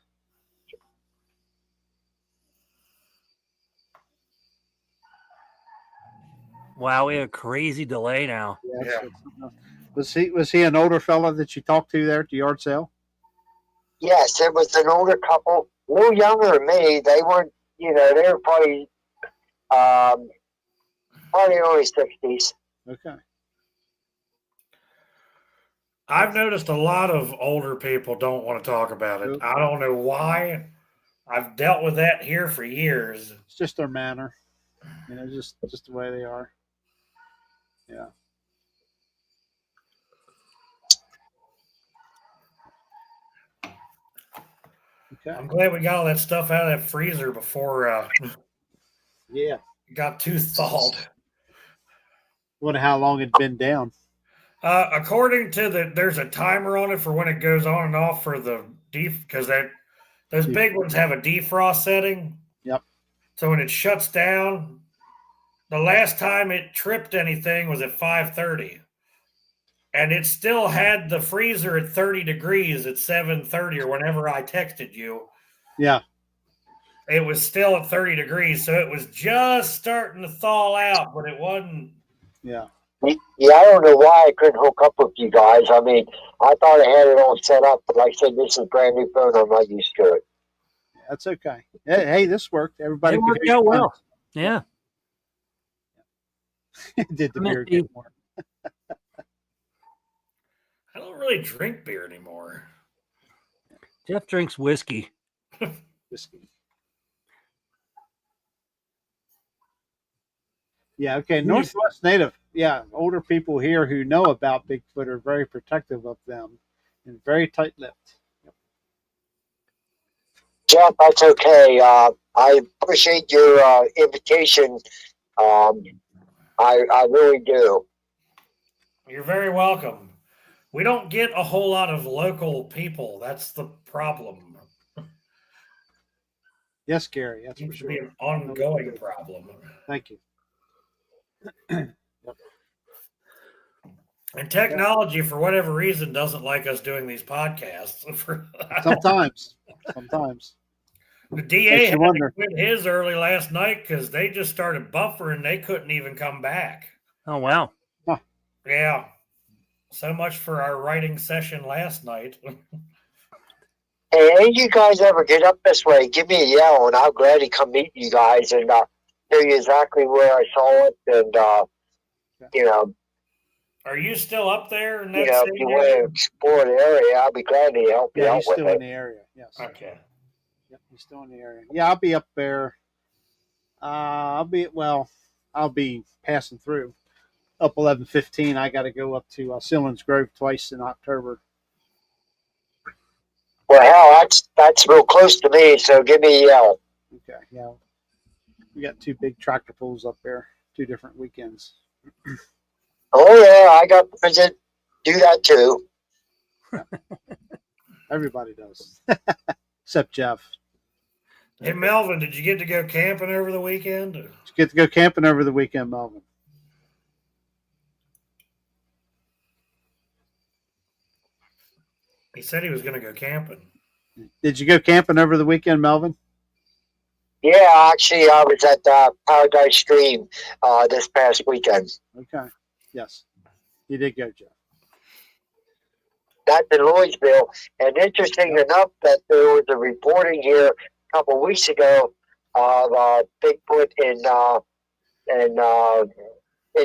wow, we have a crazy delay now. Yes. Was he an older fella that you talked to there at the yard sale? Yes, it was an older couple, a little younger than me. They weren't, they were probably early 60s. Okay. I've noticed a lot of older people don't want to talk about it. I don't know why. I've dealt with that here for years. It's just their manner. Just the way they are. Yeah. Okay. I'm glad we got all that stuff out of that freezer before Yeah. it got too thawed. Wonder how long it'd been down. According to there's a timer on it for when it goes on and off for the because those big ones have a defrost setting. Yep. So when it shuts down, the last time it tripped anything was at 5:30, and it still had the freezer at 30 degrees at 7:30 or whenever I texted you. Yeah. It was still at 30 degrees, so it was just starting to thaw out, but it wasn't. Yeah. Yeah, I don't know why I couldn't hook up with you guys. I mean, I thought I had it all set up, but like I said, this is a brand new phone. I'm not used to it. That's okay. Hey, this worked. Everybody It could worked hear out you. well. Yeah. It did the I meant beer to- get more. I don't really drink beer anymore. Jeff drinks whiskey. Whiskey. Yeah, okay. Northwest Native. Yeah, older people here who know about Bigfoot are very protective of them and very tight-lipped. Jeff, that's okay. I appreciate your invitation. I really do. You're very welcome. We don't get a whole lot of local people. That's the problem. Yes, Gary, that's for Seems to be sure. an ongoing problem. Thank you. And technology, for whatever reason, doesn't like us doing these podcasts. Sometimes. The DA Makes you had to wonder. quit his early last night because they just started buffering. They couldn't even come back. Oh, wow. Yeah. So much for our writing session last night. Hey, any of you guys ever get up this way, give me a yell, and I'll gladly come meet you guys and tell you exactly where I saw it. And, you know, Are you still up there in that if same you area? want to explore the area, I'll be glad to help you Yeah, out he's with still in it. the area. Yes. Okay. Yep, he's still in the area. Yeah, I'll be up there. I'll be passing through. Up 11:15. I got to go up to Sealands Grove twice in October. Well, hell, that's real close to me, so give me a yell. Okay, yeah. We got 2 big tractor pulls up there, 2 different weekends. Oh, yeah, I got friends that do that too. Everybody does, except Jeff. Hey, Melvin, did you get to go camping over the weekend? Did you get to go camping over the weekend, Melvin? He said he was going to go camping. Did you go camping over the weekend, Melvin? Yeah, actually, I was at Paradise Stream this past weekend. Okay. Yes, you did go, Jeff. That's in Louisville. And interesting enough that there was a reporting here a couple of weeks ago of Bigfoot in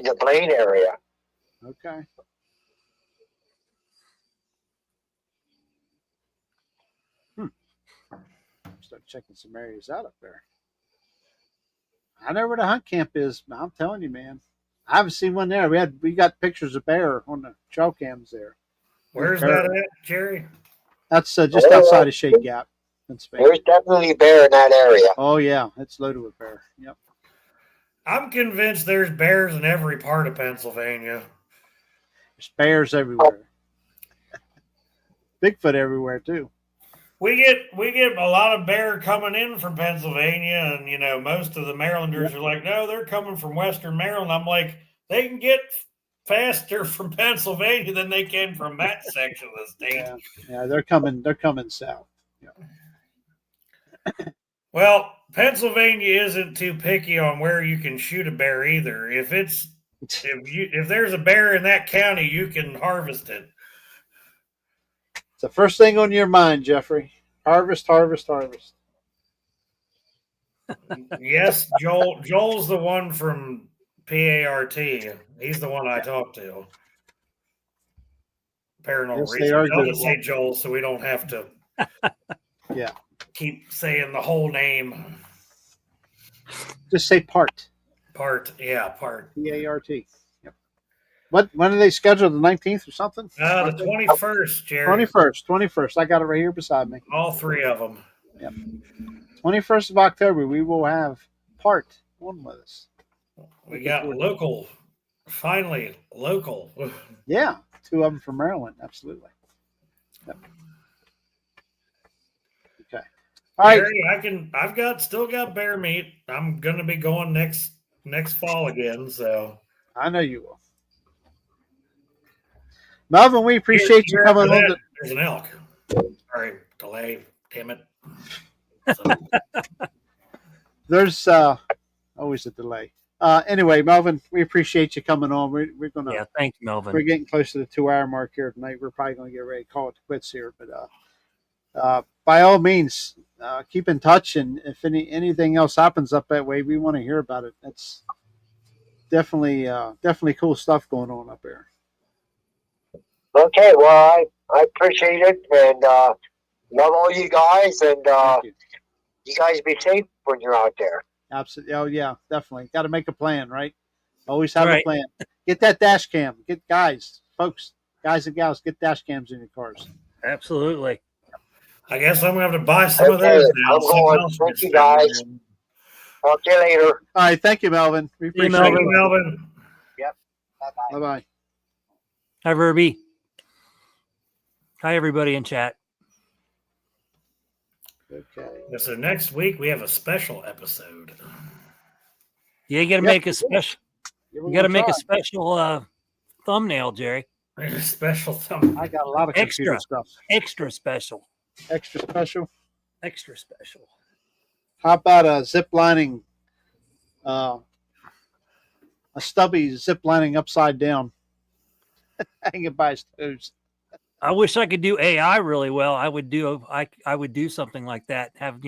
the Blaine area. Okay. Start checking some areas out up there. I know where the hunt camp is. I'm telling you, man. I haven't seen one there. We got pictures of bear on the trail cams there. Where's that at, Jerry? That's just outside of Shade Gap. There's definitely bear in that area. Oh yeah, it's loaded with bear. Yep. I'm convinced there's bears in every part of Pennsylvania. There's bears everywhere. Bigfoot everywhere too. We get a lot of bear coming in from Pennsylvania, and most of the Marylanders are like, no, they're coming from Western Maryland. I'm like, they can get faster from Pennsylvania than they can from that section of the state. Yeah, they're coming south. Yeah. Well, Pennsylvania isn't too picky on where you can shoot a bear either. If there's a bear in that county, you can harvest it. It's the first thing on your mind, Jeffrey. Harvest, harvest, harvest. Yes, Joel's the one from PART. He's the one I talked to. Paranormal Yes, they are research. I'll good. just say Joel so we don't have to keep saying the whole name. Just say part. Part. P-A-R-T. Yep. When are they scheduled? The 19th or something? The 21st, Jerry. 21st. I got it right here beside me. All 3 of them. Yep. 21st of October, we will have Part on with us. We got local, finally local. Yeah, 2 of them from Maryland. Absolutely. Yep. Okay. All right. Gary, still got bear meat. I'm gonna be going next fall again. So I know you will. Melvin, we appreciate you coming on. There's an elk. Sorry, delay. Damn it. So. There's always a delay. Anyway, Melvin, we appreciate you coming on. We're gonna. Yeah, thanks, Melvin. We're getting close to the 2-hour mark here tonight. We're probably gonna get ready to call it quits here, but by all means, keep in touch, and if anything else happens up that way, we want to hear about it. That's definitely cool stuff going on up there. Okay, well, I appreciate it, and love all you guys, and you guys be safe when you're out there. Absolutely. Oh yeah, definitely. Got to make a plan, right? Always have a plan. Get that dash cam. Get guys and gals, get dash cams in your cars. Absolutely. I guess I'm going to have to buy some of those now. I'm going. Thank you, guys. Talk to you later. All right. Thank you, Melvin. We appreciate it. Melvin. Yep. Bye-bye. Bye-bye. Hi, Verby. Hi, everybody in chat. Okay. So next week we have a special episode. Yeah, you got to make a special. You got to make a special thumbnail, Jerry. A special thumbnail. I got a lot of computer stuff. Extra special. Extra special. Extra special. How about a zip lining? A stubby zip lining upside down, hanging by his toes. I wish I could do AI really well. I would do something like that. Have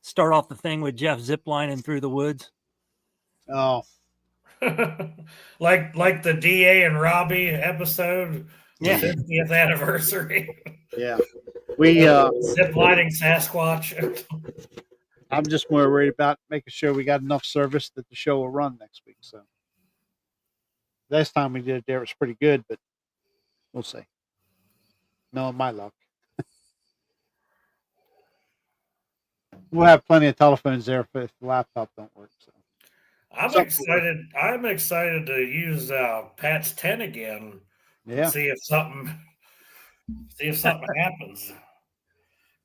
start off the thing with Jeff ziplining through the woods. Oh, like the DA and Robbie episode, yeah, 50th anniversary. Yeah, we ziplining Sasquatch. I'm just more worried about making sure we got enough service that the show will run next week. So last time we did it there was pretty good, but we'll see. No, my luck. We'll have plenty of telephones there if the laptop don't work. So I'm excited to use Pat's 10 again. Yeah. See if something happens.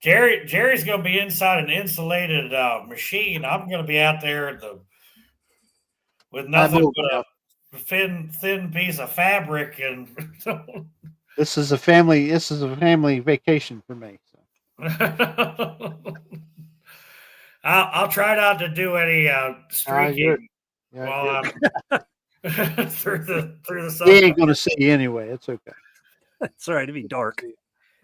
Jerry's going to be inside an insulated machine. I'm going to be out there with nothing but a thin piece of fabric, and This is a family vacation for me. So. I'll try not to do any streaking while I'm through the sun. He ain't going to see you anyway. It's okay. It's all right. It'll be dark.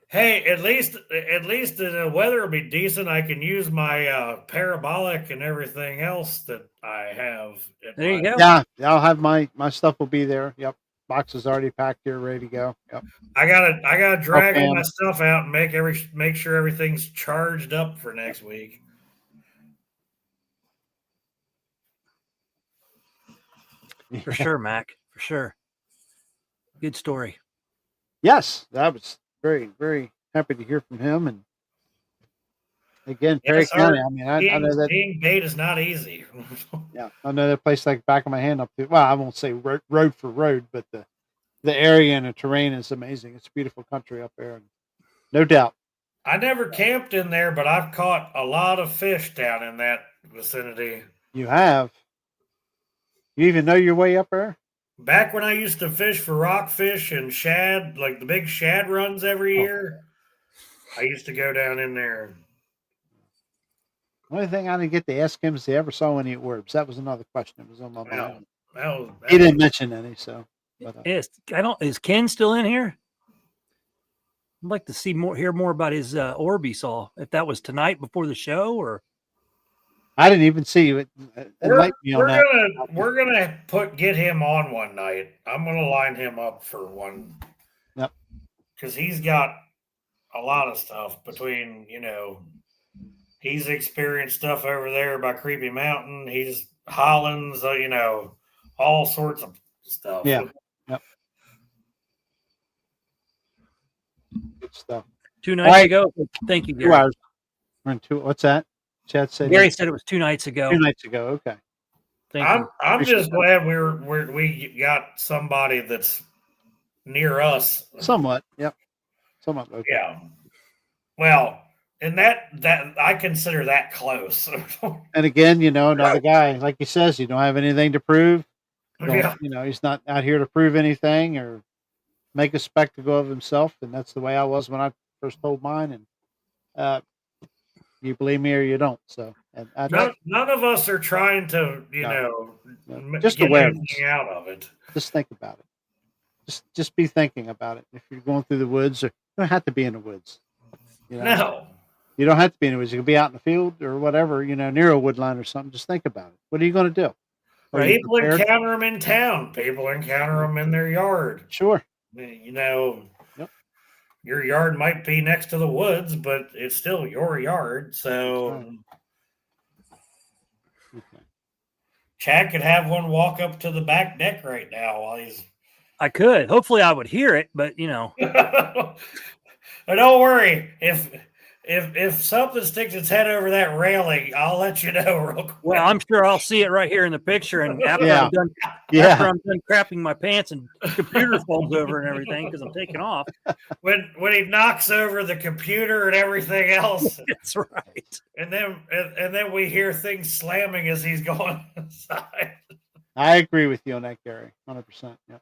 Hey, at least the weather will be decent. I can use my parabolic and everything else that I have. There you go. Yeah, I'll have my stuff will be there. Yep. Box is already packed here, ready to go. Yep. I gotta drag all my stuff out and make sure everything's charged up for next week. For sure, Mac. For sure. Good story. Yes, I was very, very happy to hear from him. And again, Perry County. I mean, I know that being bait is not easy. Yeah, I know that place like the back of my hand up there. Well, I won't say road for road, but the area and the terrain is amazing. It's a beautiful country up there, and no doubt. I never camped in there, but I've caught a lot of fish down in that vicinity. You have? You even know your way up there? Back when I used to fish for rockfish and shad, like the big shad runs every year, I used to go down in there. The only thing I didn't get to ask him is if he ever saw any orbs. That was another question that was on my mind. He didn't mention any, so. But, is Ken still in here? I'd like to hear more about his orb he saw. If that was tonight before the show, or I didn't even see it. We're gonna get him on one night. I'm gonna line him up for one. Yep. Because he's got a lot of stuff between, he's experienced stuff over there by Creepy Mountain. He's Hollins, all sorts of stuff. Yeah. Yep. Good stuff. 2 nights ago. Thank you, Gary. 2 hours. We're in two. What's that? Chad said Gary said it was 2 nights ago. 2 nights ago. Okay. Thank you. I'm just glad we got somebody that's near us. Somewhat. Yep. Somewhat. Okay. Yeah. Well, and that I consider that close. And again, another guy, like he says, you don't have anything to prove. Yeah. He's not out here to prove anything or make a spectacle of himself. And that's the way I was when I first told mine. And you believe me or you don't. So, and none of us are trying to, just get awareness. anything out of it. Just think about it. Just be thinking about it. If you're going through the woods, you don't have to be in the woods. No. You don't have to be in the woods. You can be out in the field or whatever, near a wood line or something. Just think about it. What are you going to do? People encounter them in town. People encounter them in their yard. Sure. Yep. Your yard might be next to the woods, but it's still your yard. So Chad could have one walk up to the back deck right now while he's. I could. Hopefully, I would hear it, but But don't worry. If something sticks its head over that railing, I'll let you know real quick. Well, I'm sure I'll see it right here in the picture. And after I'm done crapping my pants and computer falls over and everything because I'm taking off. When he knocks over the computer and everything else. That's right. And then we hear things slamming as he's going inside. I agree with you on that, Gary. 100%. Yeah.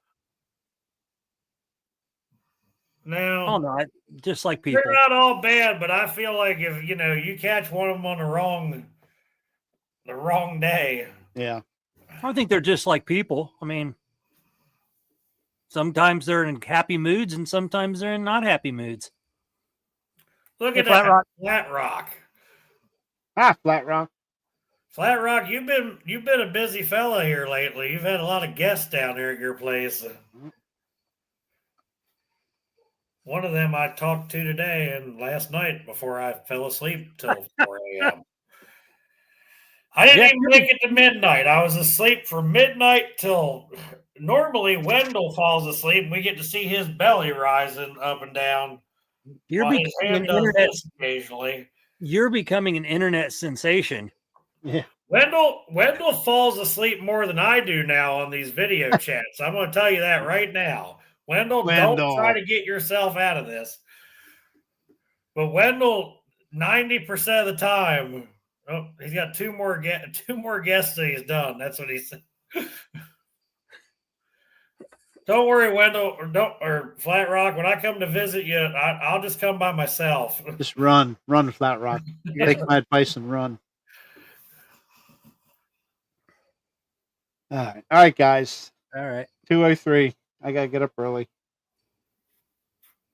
No, just like people. They're not all bad, but I feel like if you catch one of them on the wrong day. Yeah. I think they're just like people. I mean, sometimes they're in happy moods and sometimes they're in not happy moods. Look at that Flat Rock. Flat Rock. Flat Rock, you've been a busy fella here lately. You've had a lot of guests down there at your place. One of them I talked to today and last night before I fell asleep till 4 a.m. I didn't even make it to midnight. I was asleep from midnight till normally Wendell falls asleep and we get to see his belly rising up and down. You're occasionally. You're becoming an internet sensation. Yeah. Wendell falls asleep more than I do now on these video chats. I'm going to tell you that right now. Wendell, don't try to get yourself out of this. But Wendell, 90% of the time, he's got two more guests that he's done. That's what he said. Don't worry, Wendell, or Flat Rock. When I come to visit you, I'll just come by myself. Just run to Flat Rock. Take my advice and run. All right, guys. All right. 2:03. I gotta get up early.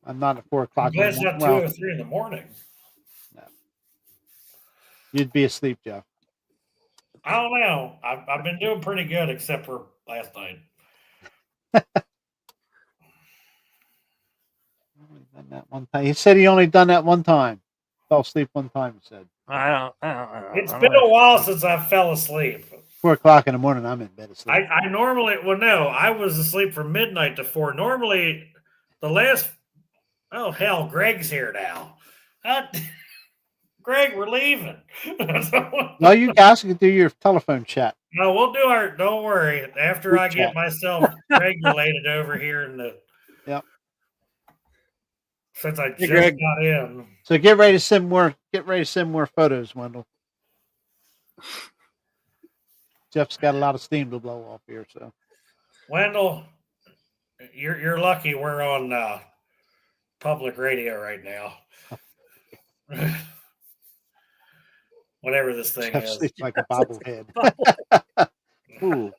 I'm not at 4 o'clock. It's not 2:03 in the morning. No. You'd be asleep, Jeff. I don't know. I've been doing pretty good except for last night. Only done that one time. He said he only done that one time. Fell asleep one time. He said. I don't It's been a while since I fell asleep. 4 o'clock in the morning, I'm in bed asleep. I normally, I was asleep from midnight to 4. Normally, Greg's here now. Greg, we're leaving. Well, you guys can do your telephone chat. No, we'll do don't worry. After I get myself regulated over here in the. Yep. Since I just got in. So get ready to send more photos, Wendell. Jeff's got a lot of steam to blow off here, so. Wendell, you're lucky we're on public radio right now. Whatever this thing Jeff is. sleeps like a bobblehead. Ooh.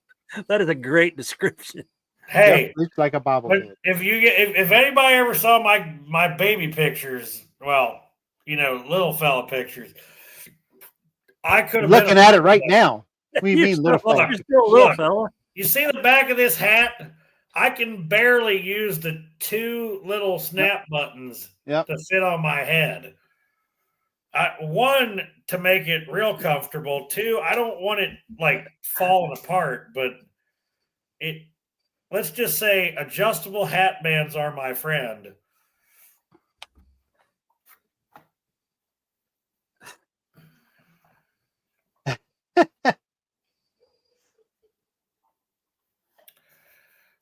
That is a great description. Hey, Jeff sleeps like a bobblehead. If anybody ever saw my baby pictures, little fella pictures, I could have looking at it right now. What do you mean, little fella? You're still a little fella. You see the back of this hat? I can barely use the 2 little snap buttons to fit on my head. 1, to make it real comfortable. 2, I don't want it falling apart, but let's just say adjustable hat bands are my friend.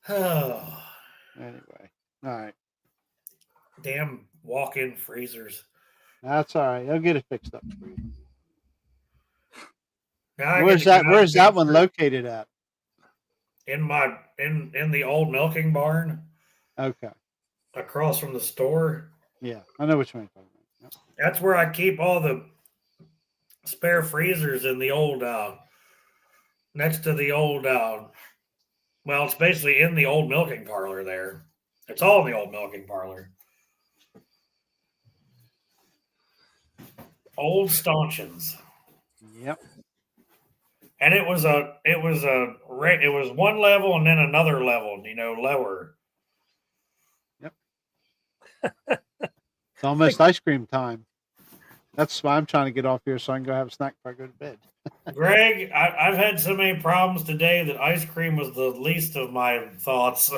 Oh, Anyway, all right. damn walk-in freezers. That's all right. I'll get it fixed up for you. Now I get Where's to go that? out Where's and that make one sure located at? in the old milking barn Okay. across from the store. Yeah, I know which one you're talking about. That's where I keep all the spare freezers in the old next to the old well, it's basically in the old milking parlor there. It's all in the old milking parlor. Old stanchions. Yep. And it was one level and then another level, lower. It's almost ice cream time. That's why I'm trying to get off here so I can go have a snack before I go to bed. Greg, I've had so many problems today that ice cream was the least of my thoughts.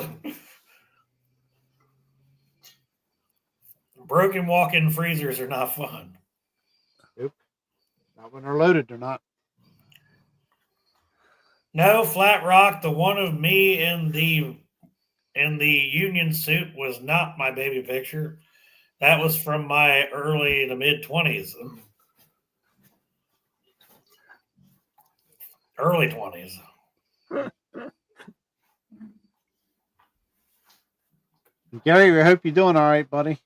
Broken walk-in freezers are not fun. Nope. Not when they're loaded, they're not. No, Flat Rock, the one of me in the union suit was not my baby picture. That was from my early to mid 20s. Early 20s. Gary, I hope you're doing all right, buddy.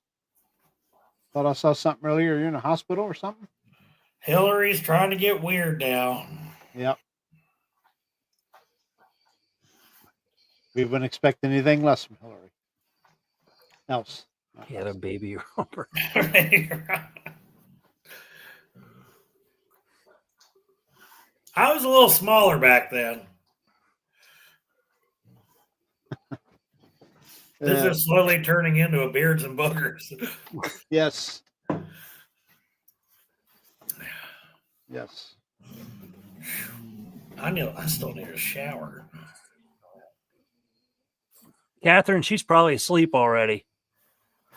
Thought I saw something earlier. You're in a hospital or something? Hillary's trying to get weird now. Yep. We wouldn't expect anything less from Hillary. Else. He had a baby romper. I was a little smaller back then. This is slowly turning into a Beards and Boogers. Yes. Yes. I still need a shower. Catherine, she's probably asleep already.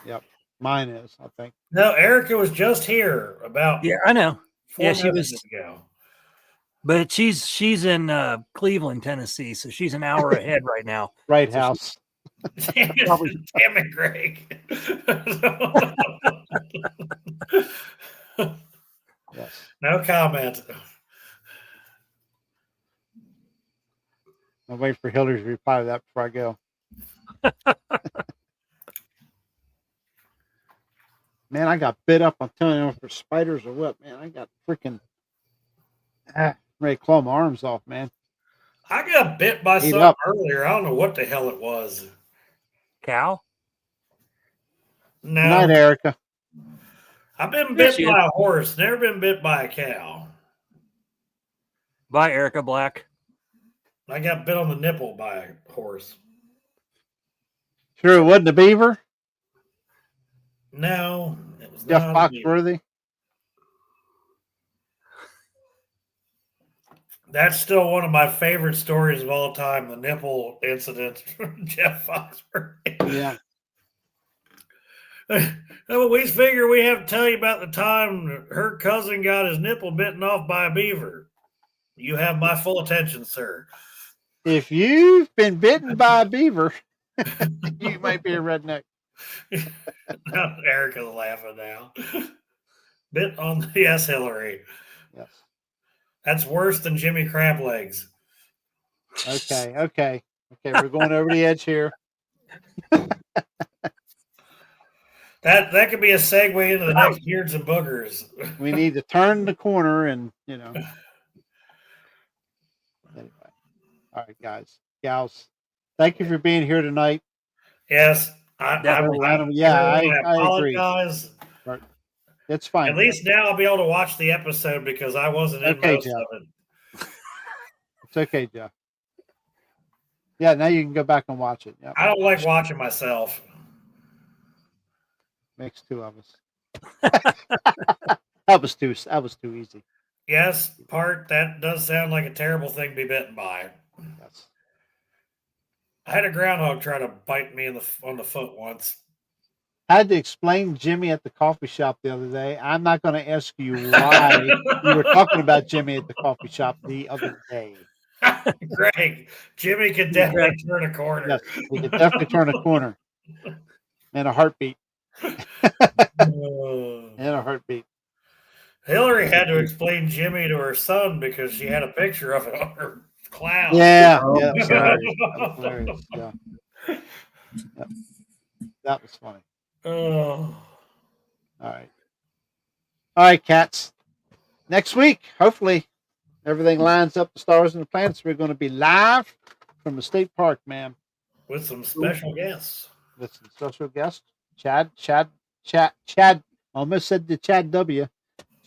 Yep. Mine is, I think. No, Erica was just here about Yeah, I know. 4 Yeah, she minutes was. ago. But she's in Cleveland, Tennessee, so she's an hour ahead right now. Right So house. Damn it, Greg. Yes. No comment. I'll wait for Hillary to reply to that before I go. Man, I got bit up. I'm telling you, for spiders or what, man. I got freaking ready to claw my arms off, man. I got bit by Eat something up. earlier. I don't know what the hell it was. Cow? No, Good night, Erica. I've been There bit she by a horse. Never been bit by a cow. Bye, Erica Black. I got bit on the nipple by a horse. Sure it wasn't a beaver? No, it was Jeff not a beaver. Foxworthy? That's still one of my favorite stories of all time, the nipple incident from Jeff Foxworthy. Yeah. We figure we have to tell you about the time her cousin got his nipple bitten off by a beaver. You have my full attention, sir. If you've been bitten by a beaver, you might be a redneck. Erica's laughing now. Bit on the yes, Hillary. Yes. That's worse than Jimmy Crab Legs. Okay. We're going over the edge here. That could be a segue into the next Beards and Boogers. We need to turn the corner and, Anyway. All right, guys, gals. Thank you for being here tonight. Yes. I apologize. Agree. It's fine. At least now I'll be able to watch the episode because I wasn't in most Jeff. of it. It's okay, Jeff. Yeah, now you can go back and watch it. Yeah. I don't like watching myself. Makes two of us. That was too easy. Yes, that does sound like a terrible thing to be bitten by. Yes. I had a groundhog try to bite me on the foot once. Had to explain Jimmy at the coffee shop the other day. I'm not going to ask you why you were talking about Jimmy at the coffee shop the other day. Greg, Jimmy can definitely turn a corner. Yes, he could definitely turn a corner in a heartbeat. In a heartbeat. Hillary had to explain Jimmy to her son because she had a picture of it on her cloud. Yeah, Oh, yeah, that was sorry. hilarious. That was hilarious. Yeah. Yep. That was funny. Oh. All right, cats. Next week, hopefully, everything lines up. The stars and the planets. We're going to be live from the state park, man, With some special guests. with some special guests. Chad. Almost said the Chad W.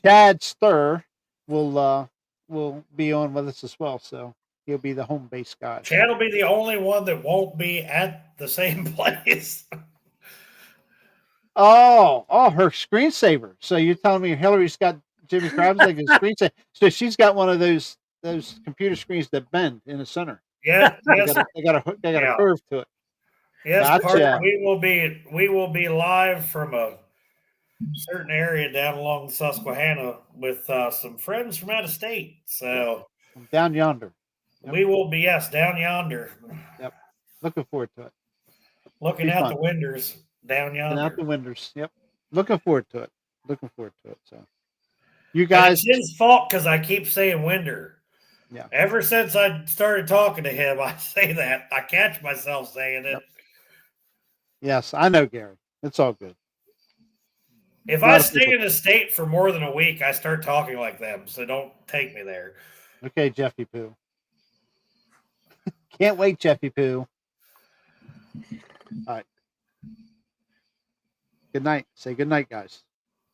Chad Stir will be on with us as well. So he'll be the home base guy. Chad will be the only one that won't be at the same place. Oh, her screensaver. So you're telling me Hillary's got Jimmy Krabs like a screensaver? So she's got one of those computer screens that bend in the center. Yeah, yes, They got a curve to it. yes. Gotcha. We will be live from a certain area down along the Susquehanna with some friends from out of state. So From down yonder. Yep. we will be down yonder. Yep. Looking forward to it. Looking Be out fun. the windows down And yonder. out the windows. Yep. Looking forward to it. So you And guys, it's his fault because I keep saying Winder. Yeah. Ever since I started talking to him, I say that. I catch myself saying it. Yep. Yes, I know, Gary. It's all good. If A lot I of stay people- in a state for more than a week, I start talking like them. So don't take me there. Okay, Jeffy Poo. Can't wait, Jeffy Poo. All right. Good night. Say good night, guys.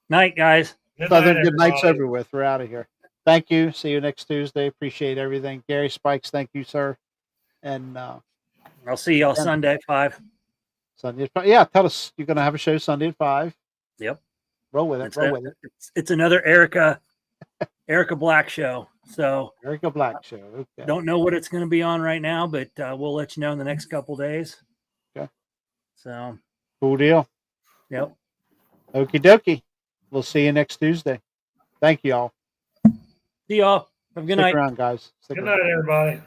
Night, guys. Good Southern night, good night's everybody. over with. We're out of here. Thank you. See you next Tuesday. Appreciate everything. Gary Spikes, thank you, sir. And I'll see y'all Yeah. Sunday at 5. Sunday. Yeah, tell us you're going to have a show Sunday at 5. Yep. Roll with it. It's, Roll with it. it's another Erica Black show. So Erica Black show. Okay. don't know what it's going to be on right now, but we'll let you know in the next couple days. Okay. So, Cool deal. yep. Okie dokie. We'll see you next Tuesday. Thank you all. See y'all. Have a good Stick night. around, guys. Stick Good around. night, everybody.